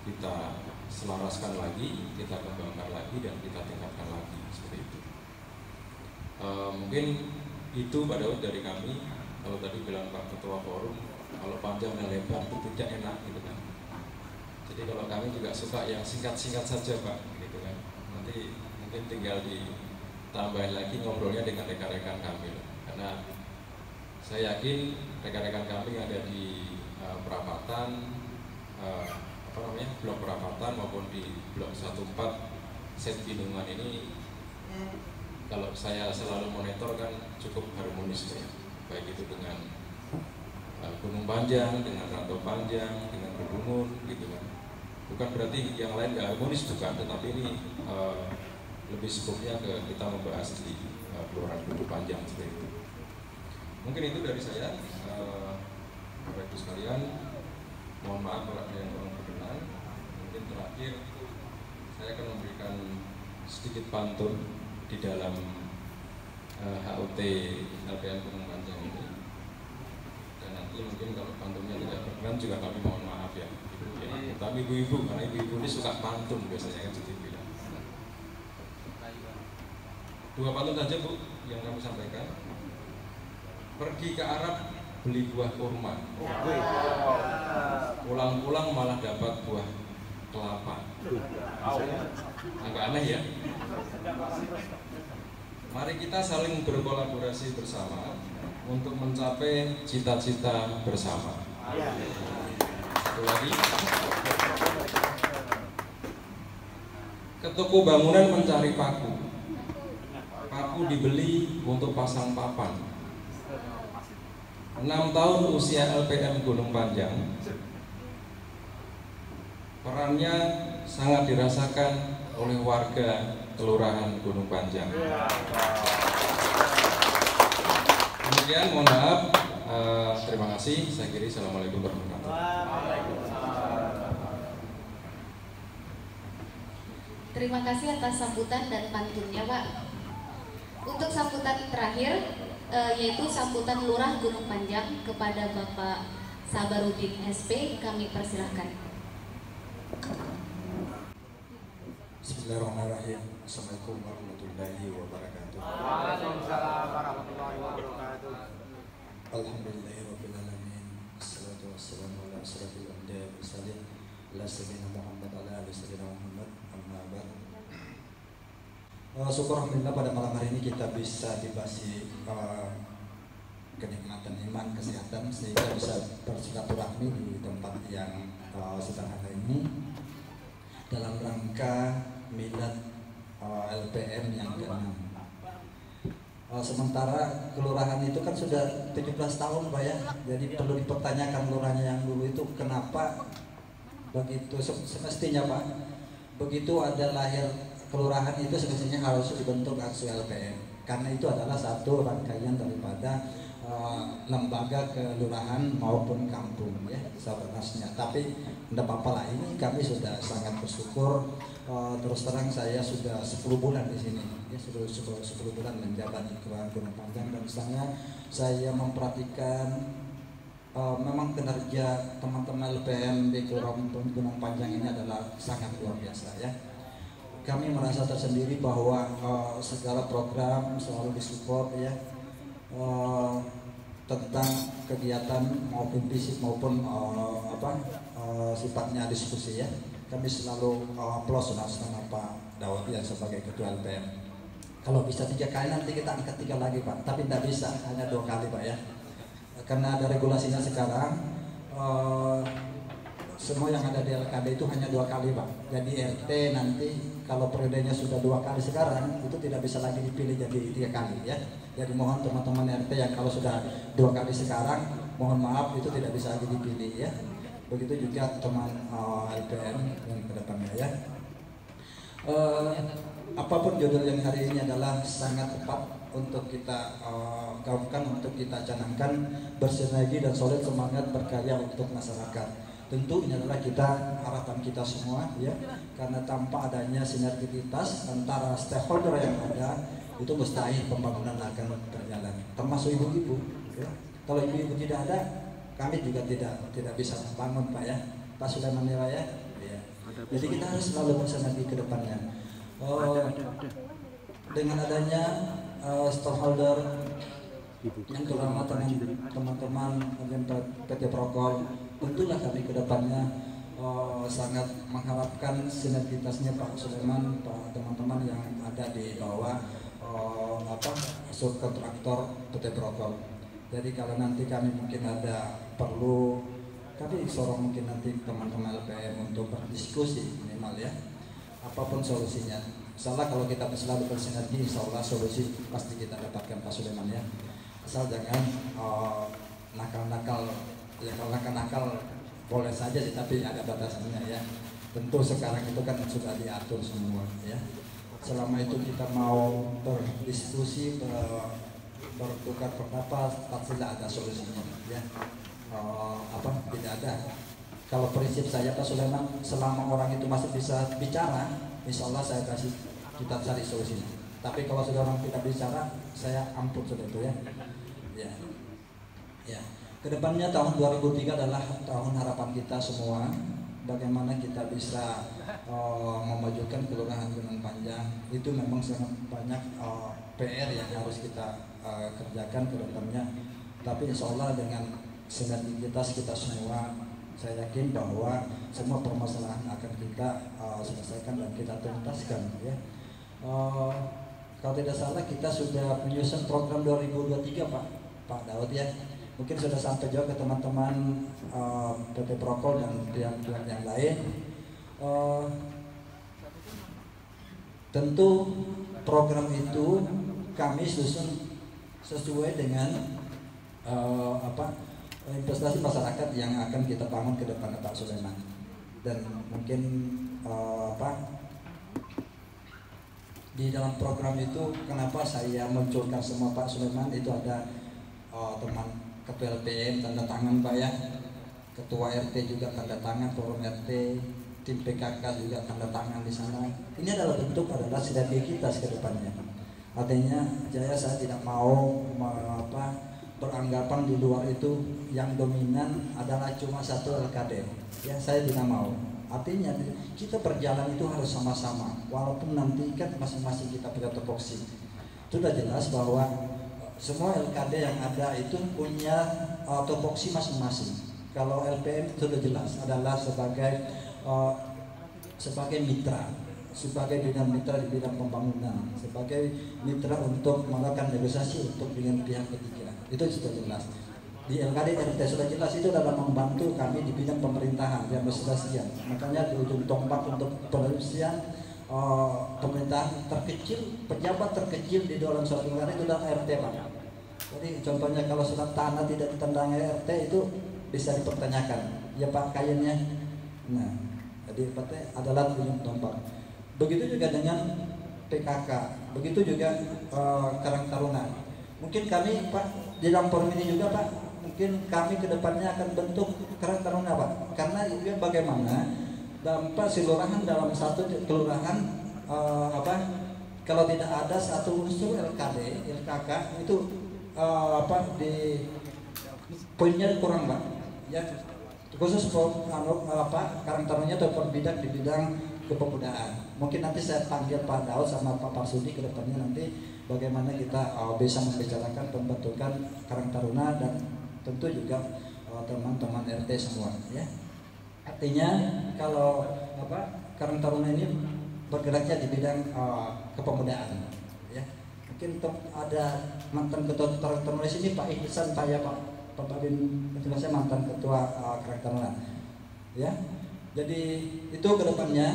kita selaraskan lagi, kita kembangkan lagi, dan kita tingkatkan lagi seperti itu. Mungkin itu pada dari kami. Kalau tadi bilang Pak Ketua Forum, kalau panjang dan lebar itu tidak enak gitu kan. Jadi kalau kami juga suka yang singkat-singkat saja Pak, gitu kan. Nanti mungkin tinggal ditambahin lagi ngobrolnya dengan rekan-rekan kami, karena saya yakin rekan-rekan kami yang ada di perapatan, blok perapatan maupun di blok 14 set Bindungan ini, kalau saya selalu monitor kan cukup harmonis ya, baik itu dengan Gunung Panjang, dengan Rantau Panjang, dengan Bendungun, gitu kan. Bukan berarti yang lain nggak harmonis, bukan, tetapi ini lebih skopnya ke kita membahas di Kelurahan Gunung Panjang seperti itu. Mungkin itu dari saya, Bapak Ibu sekalian. Mohon maaf kalau ada yang kurang berkenan. Mungkin terakhir saya akan memberikan sedikit pantun di dalam HUT LPM Gunung Panjang ini. Dan nanti mungkin kalau pantunnya tidak berkenan juga kami mohon maaf ya. Tapi ibu-ibu, karena ibu-ibu ini suka pantun biasanya kan seperti itu. Dua pantun saja Bu yang kami sampaikan. Pergi ke Arab beli buah kurma, pulang-pulang malah dapat buah kelapa. Agak aneh ya. Mari kita saling berkolaborasi bersama untuk mencapai cita-cita bersama. Satu lagi, ke toko bangunan mencari paku. Paku dibeli untuk pasang papan. 6 tahun usia LPM Gunung Panjang, perannya sangat dirasakan oleh warga Kelurahan Gunung Panjang. Kemudian mohon maaf, terima kasih. Saya kira assalamualaikum warahmatullahi wabarakatuh. Terima kasih atas sambutan dan pantunnya Pak. Untuk sambutan terakhir, yaitu sambutan Lurah Gunung Panjang kepada Bapak Sabarudin SP, kami persilahkan. Bismillahirrahmanirrahim. Assalamualaikum warahmatullahi wabarakatuh. Waalaikumsalam warahmatullahi wabarakatuh. Alhamdulillahirabbil alamin. Wassalatu wassalamu ala asyrafil anbiya'i wal mursalin, ala sayyidina Muhammad ala ali sayyidina Muhammad, amma ba'd. Syukur alhamdulillah pada malam hari ini kita bisa dibahasi kenikmatan iman, kesehatan, sehingga bisa bersilaturahmi di tempat yang sederhana ini dalam rangka milad LPM yang ke-6. Sementara kelurahan itu kan sudah 17 tahun Pak ya, jadi perlu dipertanyakan lurahnya yang dulu itu kenapa begitu semestinya Pak, begitu ada lahir kelurahan itu semestinya harus dibentuk ASU LPM, karena itu adalah satu rangkaian daripada lembaga kelurahan maupun kampung ya sebenarnya. Tapi tidak apa-apa lah, ini kami sudah sangat bersyukur. Terus terang saya sudah 10 bulan di sini ya, sudah 10 bulan menjabat di Kelurahan Gunung Panjang, dan saya memperhatikan memang kinerja teman-teman LPM di Kelurahan Gunung Panjang ini adalah sangat luar biasa ya. Kami merasa tersendiri bahwa segala program selalu disupport ya, tentang kegiatan maupun fisik maupun sifatnya diskusi ya. Kami selalu applause sama Pak Dawud yang sebagai ketua LPM. Kalau bisa 3 kali nanti kita angkat 3 lagi Pak, tapi tidak bisa, hanya 2 kali Pak ya. Karena ada regulasinya sekarang, semua yang ada di LKD itu hanya 2 kali Pak. Jadi RT nanti kalau periodenya sudah 2 kali sekarang, itu tidak bisa lagi dipilih jadi 3 kali ya. Jadi mohon teman-teman RT yang kalau sudah 2 kali sekarang, mohon maaf itu tidak bisa lagi dipilih ya. Begitu juga teman LPM yang kedepannya ya. Apapun judul yang hari ini adalah sangat tepat untuk kita gaungkan, untuk kita canangkan, bersinergi dan solid semangat berkarya untuk masyarakat. Tentu ini adalah harapan kita semua ya, karena tanpa adanya sinergitas antara stakeholder yang ada, itu mustahil pembangunan akan berjalan, termasuk ibu-ibu ya. Kalau ibu-ibu tidak ada, kami juga tidak bisa membangun Pak ya, Pak Sulaiman ya. Jadi kita harus selalu bersinergi ke depannya. Dengan adanya stakeholder yang terutama teman-teman PT Prokol, tentulah kami ke depannya sangat mengharapkan sinergitasnya Pak Sulaiman, Pak teman-teman yang ada di bawah subkontraktor PT Prokol. Jadi kalau nanti kami mungkin ada perlu, kami sorong mungkin nanti teman-teman LPM untuk berdiskusi minimal ya, apapun solusinya. Insyaallah kalau kita selalu bersinergi, insyaallah solusi pasti kita dapatkan Pak Sulaiman ya. Asal jangan nakal-nakal ya, kalau nakal-nakal boleh saja sih, tapi ada batasannya ya. Tentu sekarang itu kan sudah diatur semua ya. Selama itu kita mau berdiskusi, bertukar pendapat, pastilah ada solusinya ya. Tidak ada. Kalau prinsip saya Pak Sulaiman, selama orang itu masih bisa bicara, insya Allah kita cari solusinya. Tapi kalau sudah orang tidak bicara, saya ampun sudah itu ya. Ya. Kedepannya tahun 2003 adalah tahun harapan kita semua. Bagaimana kita bisa memajukan Kelurahan Gunung Panjang, itu memang sangat banyak PR yang harus kita kerjakan ke depannya. Tapi insya Allah dengan sinergitas kita semua, saya yakin bahwa semua permasalahan akan kita selesaikan dan kita tuntaskan ya. Kalau tidak salah kita sudah menyusun program 2023 Pak Daud ya. Mungkin sudah sampai juga ke teman-teman PT Prokol dan pihak-pihak yang lain. Tentu program itu kami susun sesuai dengan investasi masyarakat yang akan kita bangun ke depan Pak Sulaiman. Dan mungkin di dalam program itu kenapa saya munculkan semua Pak Sulaiman, itu ada teman Ketua LPM tanda tangan Pak ya, Ketua RT juga tanda tangan, forum RT, tim PKK juga tanda tangan di sana. Ini adalah sinergitas ke depannya. Artinya saya tidak mau beranggapan di luar itu yang dominan adalah cuma satu LKD. Ya, saya tidak mau. Artinya kita berjalan itu harus sama-sama, walaupun nanti kan masing-masing kita punya topoksi. Sudah jelas bahwa semua LKD yang ada itu punya topoksi masing-masing. Kalau LPM sudah jelas adalah sebagai mitra, sebagai bidang mitra di bidang pembangunan, sebagai mitra untuk melakukan negosiasi untuk dengan pihak ketiga. Itu sudah jelas. Di LKD RT sudah jelas itu dalam membantu kami di bidang pemerintahan dan administrasian. Makanya di ujung tombak untuk penerusnya pemerintahan terkecil, pejabat terkecil di dalam suatu negara itu adalah RT Pak. Jadi contohnya kalau surat tanah tidak ditandangi RT itu bisa dipertanyakan. Ya Pak kayaknya Nah, jadi adalah ujung tombak. Begitu juga dengan PKK, begitu juga Karang Taruna. Mungkin kami Pak di dalam forum ini juga Pak, mungkin kami kedepannya akan bentuk Karang Taruna Pak, karena itu bagaimana dampak kelurahan dalam satu kelurahan kalau tidak ada satu unsur LKK itu di poinnya kurang Pak. Ya khusus Karang Tarunanya atau bidang di bidang kepemudaan. Mungkin nanti saya panggil Pak Daud sama Pak Parsudi ke depannya nanti bagaimana kita bisa membicarakan pembentukan Karang Taruna dan tentu juga teman-teman RT semua ya. Artinya kalau Karang Taruna ini bergeraknya di bidang kepemudaan ya. Mungkin ada mantan ketua Karang Taruna di sini Pak Ihsan Pak ya Pak Bin, saya mantan ketua Karang Taruna ya. Jadi itu kedepannya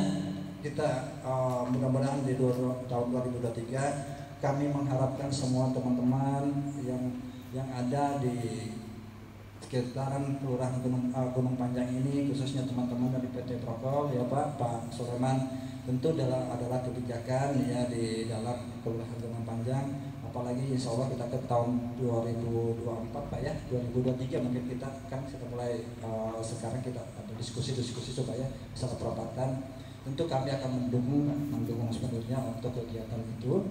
kita mudah-mudahan di tahun 2023 kami mengharapkan semua teman-teman yang ada di sekitaran Kelurahan Gunung Panjang ini, khususnya teman-teman dari PT Prokol ya Pak Sulaiman, tentu adalah kebijakan ya di dalam Kelurahan Gunung Panjang, apalagi insya Allah kita ke tahun 2024 Pak ya, 2023 mungkin kita kan sudah mulai sekarang kita ada diskusi supaya bisa perapatan. Tentu kami akan mendukung sepenuhnya untuk kegiatan itu.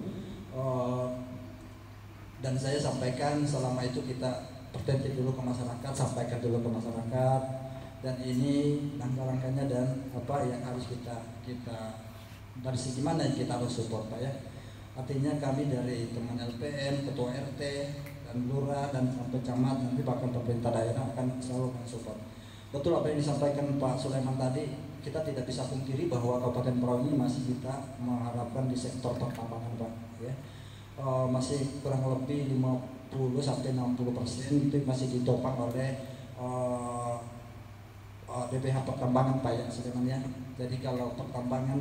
Dan saya sampaikan selama itu kita preventif dulu ke masyarakat, sampaikan dulu ke masyarakat, dan ini langkah-langkahnya dan apa yang harus kita dari segi mana yang kita harus support Pak ya. Artinya kami dari teman LPM, ketua RT dan lurah dan sampai camat, nanti bahkan pemerintah daerah akan selalu mensupport. Betul apa yang disampaikan Pak Sulaiman tadi, kita tidak bisa pungkiri bahwa Kabupaten Perahu ini masih kita mengharapkan di sektor pertambangan Pak ya. Masih kurang lebih 50-60% itu masih ditopang oleh BPH pertambangan Pak ya Sulaiman ya. Jadi kalau pertambangan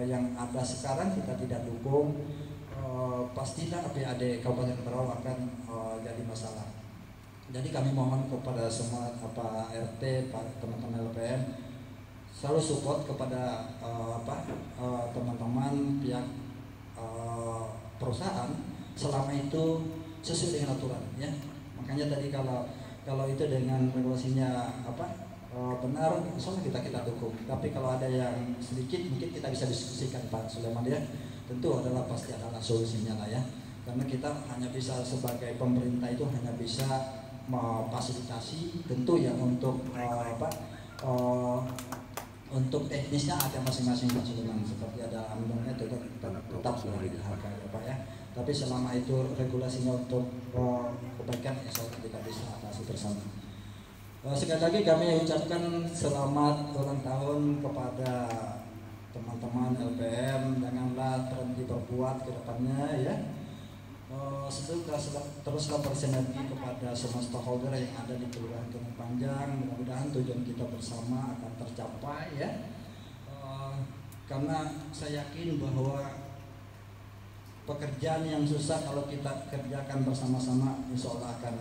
yang ada sekarang kita tidak dukung, pastilah PAD Kabupaten Perahu akan jadi masalah. Jadi kami mohon kepada semua RT, teman-teman LPM selalu support kepada teman-teman pihak perusahaan selama itu sesuai dengan aturan ya. Makanya tadi kalau itu dengan regulasinya benar, soalnya kita dukung. Tapi kalau ada yang sedikit mungkin kita bisa diskusikan Pak Sulaiman ya. Tentu adalah pasti adalah solusinya lah ya. Karena kita hanya bisa sebagai pemerintah itu hanya bisa memfasilitasi tentu ya untuk untuk teknisnya ada masing-masing Pak Sulaiman, seperti ada amdalnya tetap dari harga ya Pak ya. Tapi selama itu regulasinya untuk kebaikan ya kita bisa atasi bersama. Sekali lagi kami ucapkan selamat ulang tahun kepada teman-teman LPM, janganlah berhenti berbuat ke depannya ya. Teruslah bersinergi kepada semua stakeholder yang ada di Kelurahan Gunung Panjang. Mudah-mudahan tujuan kita bersama akan tercapai ya. Karena saya yakin bahwa pekerjaan yang susah kalau kita kerjakan bersama-sama insya Allah akan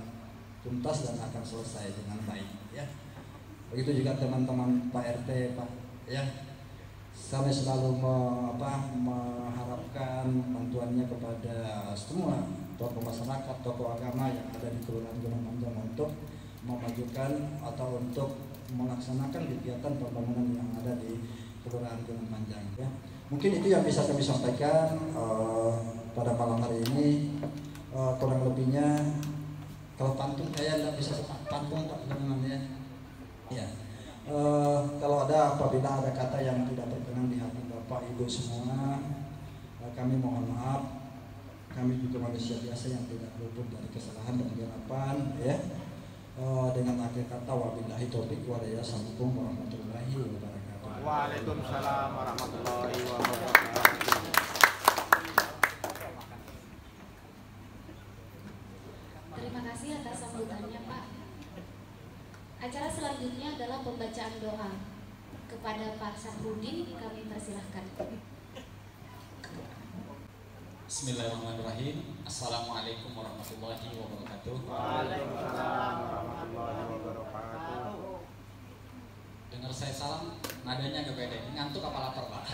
tuntas dan akan selesai dengan baik ya. Begitu juga teman-teman Pak RT Pak ya. Kami selalu mengharapkan bantuannya kepada semua tokoh masyarakat, tokoh agama yang ada di Kelurahan Gunung Panjang untuk memajukan atau untuk melaksanakan kegiatan pembangunan yang ada di Kelurahan Gunung Panjang ya. Mungkin itu yang bisa kami sampaikan pada malam hari ini. Kurang lebihnya kalau pantun saya tidak bisa pantun Pak teman-teman ya. Kalau apabila ada kata yang tidak berkenan di hati Bapak Ibu semua, kami mohon maaf. Kami juga manusia biasa yang tidak luput dari kesalahan dan kehilafan ya. Dengan akhir kata wabillahi taufiq wal hidayah. Assalamualaikum warahmatullahi wabarakatuh. Waalaikumsalam warahmatullahi wabarakatuh. Terima kasih atas sambutannya Pak. Acara selanjutnya adalah pembacaan doa. Kepada Pak Sahrudin kami persilahkan. Bismillahirrahmanirrahim. Assalamualaikum warahmatullahi wabarakatuh. Waalaikumsalam warahmatullahi wabarakatuh. Dengar saya salam, nadanya agak beda. Ini ngantuk apa lapar, Pak?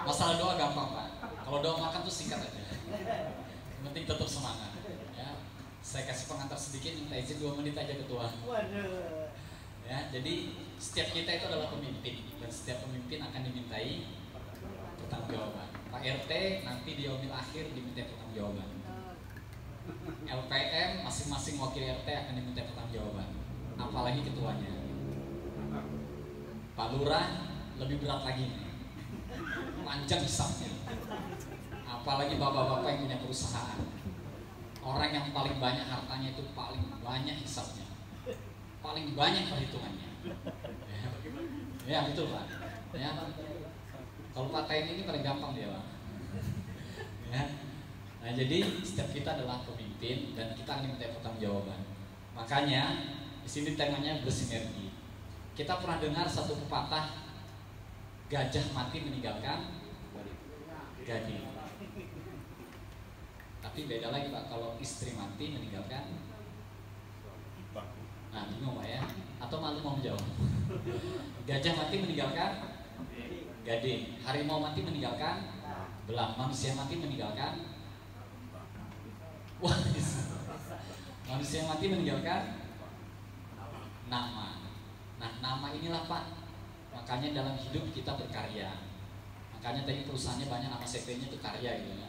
Masalah doa gampang, Pak. Kalau doa makan tuh singkat aja. Yang penting tetap semangat. Ya, saya kasih pengantar sedikit, minta izin 2 menit aja ketua. Ya, jadi setiap kita itu adalah pemimpin dan setiap pemimpin akan dimintai pertanggungjawaban. Pak RT nanti di yaumil akhir dimintai pertanggungjawaban. LPM masing-masing wakil RT akan dimintai pertanggungjawaban. Apalagi ketuanya. Pak Lurah lebih berat lagi nih. Panjang hisapnya. Apalagi bapak-bapak yang punya perusahaan. Orang yang paling banyak hartanya itu paling banyak hisapnya. Paling banyak perhitungannya. Ya betul Pak. Ya. Kalau Pak TNI ini paling gampang dia Pak. Ya. Nah jadi setiap kita adalah pemimpin dan kita akan diminta pertanggungjawaban. Makanya di sini temanya bersinergi. Kita pernah dengar satu pepatah, gajah mati meninggalkan gading. Tapi beda lagi Pak, kalau istri mati meninggalkan. Nah bingung Pak ya? Atau malu mau menjawab? Gajah mati meninggalkan gading. Harimau mati meninggalkan belang. Manusia mati meninggalkan. Wah, manusia mati meninggalkan nama. Nah, nama inilah Pak. Makanya dalam hidup kita berkarya. Makanya tadi perusahaannya banyak nama CP-nya itu karya gitu ya.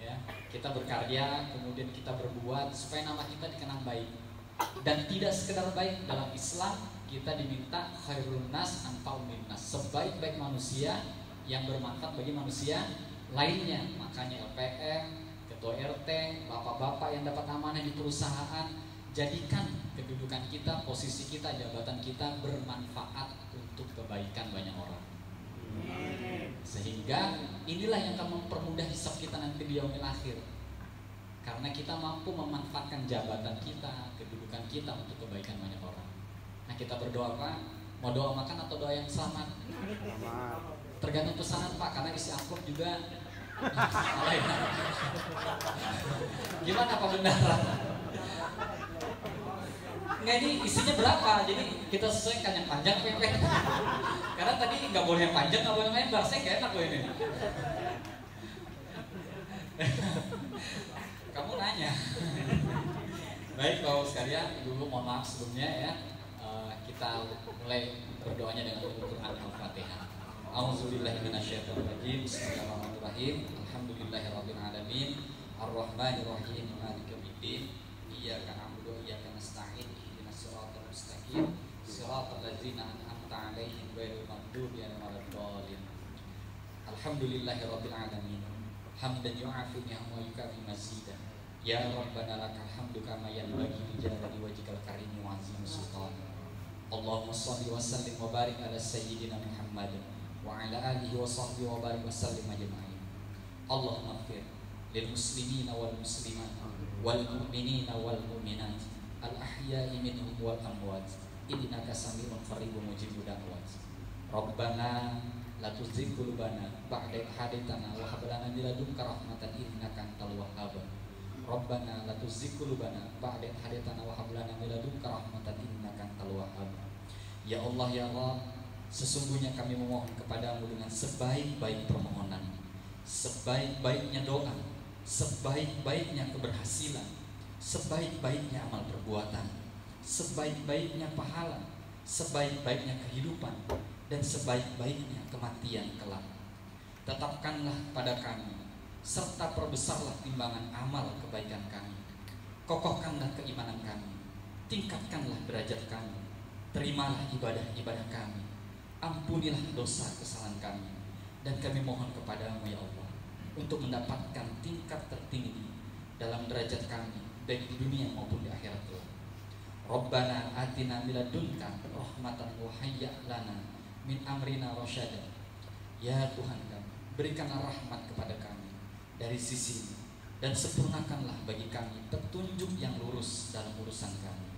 Ya, kita berkarya, kemudian kita berbuat supaya nama kita dikenang baik. Dan tidak sekedar baik, dalam Islam kita diminta khairun nas anfa'un nas, sebaik-baik manusia yang bermanfaat bagi manusia lainnya. Makanya LPM, ketua RT, bapak-bapak yang dapat amanah di perusahaan, jadikan kedudukan kita, posisi kita, jabatan kita bermanfaat untuk kebaikan banyak orang. Sehingga inilah yang akan mempermudah hisab kita nanti di yaumil akhir. Karena kita mampu memanfaatkan jabatan kita, kedudukan kita untuk kebaikan banyak orang. Nah kita berdoa Pak, mau doa makan atau doa yang selamat? Tergantung pesanan Pak, karena isi amplop juga. Gimana Pak benar? Enggak, ini isinya berapa? Jadi kita sesuaikan yang panjang pendek. Karena tadi nggak boleh yang panjang, nggak boleh yang lebar. Saya nggak enak loh ini. Kamu nanya. Baik Bapak sekalian, dulu mohon maaf sebelumnya ya. Kita mulai berdoanya dengan Al-Quran Al-Fatihah. A'udzubillahi minasyaitonirrajim. Bismillahirrahmanirrahim. Alhamdulillahirabbil alamin. Arrahmanirrahim. Maliki yaumiddin. Iyyaka na'budu wa iyyaka nasta'in. Shiratal mustaqim. Shiratal ladzina an'amta 'alaihim ghairil maghdubi 'alaihim waladdallin. Alhamdulillahirabbil alamin. Hamdan yu'afi ni'amahu wa yukafi mazidah. Ya Rabbana lakal hamdu kama yanbaghi li jalali wajhikal karimi wa 'azimi sultanik. Allahumma shalli wa sallim wa barik ala sayyidina Muhammad wa ala alihi wa sahbihi wa barik wa sallim ajma'in. Allahumma ighfir lil muslimina wal muslimat wal mu'minina wal mu'minat al ahya'i minhum wal amwat innaka sami'un qaribun mujibud da'wat. Rabbana la tuzigh qulubana ba'da idh hadaytana wa hab lana min ladunka rahmatan innaka antal wahhab. Rabbana la tuzigh qulubana ba'da idh hadaytana wa hab lana min ladunka rahmatan innaka antal wahhab. Ya Allah ya Rabb, sesungguhnya kami memohon kepadamu dengan sebaik-baik permohonan, sebaik-baiknya doa, sebaik-baiknya keberhasilan, sebaik-baiknya amal perbuatan, sebaik-baiknya pahala, sebaik-baiknya kehidupan, dan sebaik-baiknya kematian kelak. Tetapkanlah pada kami, serta perbesarlah timbangan amal kebaikan kami. Kokohkanlah keimanan kami, tingkatkanlah derajat kami. Terimalah ibadah-ibadah kami, ampunilah dosa kesalahan kami, dan kami mohon kepadamu ya Allah untuk mendapatkan tingkat tertinggi dalam derajat kami baik di dunia maupun di akhirat kelak. Rabbana atina min ladunka rahmatan wa hayyi' lana min amrina rasyada. Ya Tuhan kami, berikanlah rahmat kepada kami dari sisi dan sempurnakanlah bagi kami petunjuk yang lurus dalam urusan kami.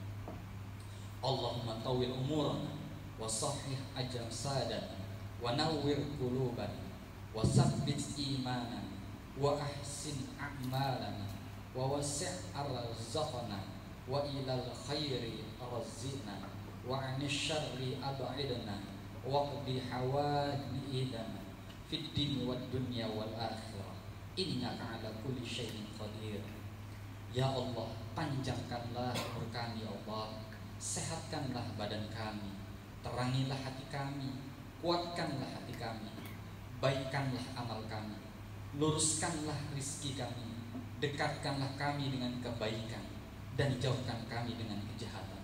Allahumma tawil umurana wa sahih ajsadana wa nawwir qulubana wa tsabbit imanana wa ahsin a'malana wa wasi' arzaqana wa ilal khairi razina wa 'anil syarri ab'idna waqdi hawadina fid din wad dunya wal akhirah innaka 'ala kulli syai'in qadir. Ya Allah, panjangkanlah umur kami ya Allah, sehatkanlah badan kami, terangilah hati kami, kuatkanlah hati kami, baikkanlah amal kami, luruskanlah rizki kami, dekatkanlah kami dengan kebaikan, dan jauhkan kami dengan kejahatan.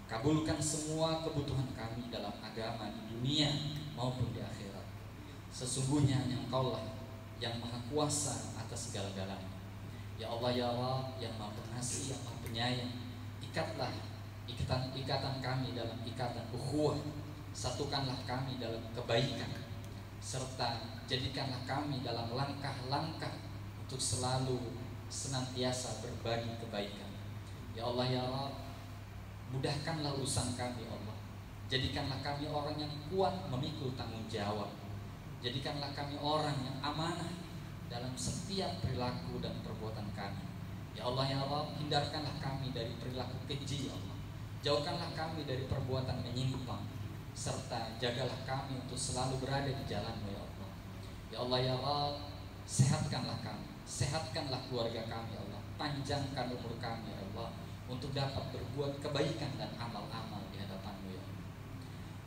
Kabulkan semua kebutuhan kami dalam agama di dunia maupun di akhirat. Sesungguhnya Engkaulah yang maha kuasa atas segala-galanya. Ya Allah ya Rabb, yang maha pengasih, yang maha penyayang, ikatlah ikatan kami dalam ikatan ukhuwah, satukanlah kami dalam kebaikan, serta jadikanlah kami dalam langkah-langkah untuk selalu senantiasa berbagi kebaikan. Ya Allah ya Rabb, mudahkanlah urusan kami ya Allah. Jadikanlah kami orang yang kuat memikul tanggung jawab. Jadikanlah kami orang yang amanah dalam setiap perilaku dan perbuatan kami. Ya Allah ya Rabb, hindarkanlah kami dari perilaku keji ya Allah. Jauhkanlah kami dari perbuatan menyimpang, serta jagalah kami untuk selalu berada di jalan-Mu ya Allah. Ya Allah ya Rabb, sehatkanlah kami, sehatkanlah keluarga kami ya Allah. Panjangkan umur kami ya Allah, untuk dapat berbuat kebaikan dan amal-amal di hadapan-Mu ya Allah.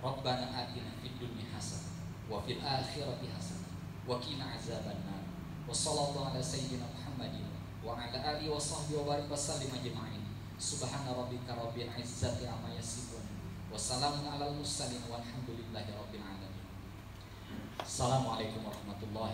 Rabbana atina fid dunya hasanah wa fil akhirati hasanah wa qina azabannar. Wa sallallahu ala sayyidina Muhammadin wa ala alihi wa sahbihi wa barik wa sallim ajma'in. Subhana rabbika rabbil izzati amma yasifun wa salamun alal mursalin walhamdulillahi rabbil alamin. Assalamualaikum warahmatullahi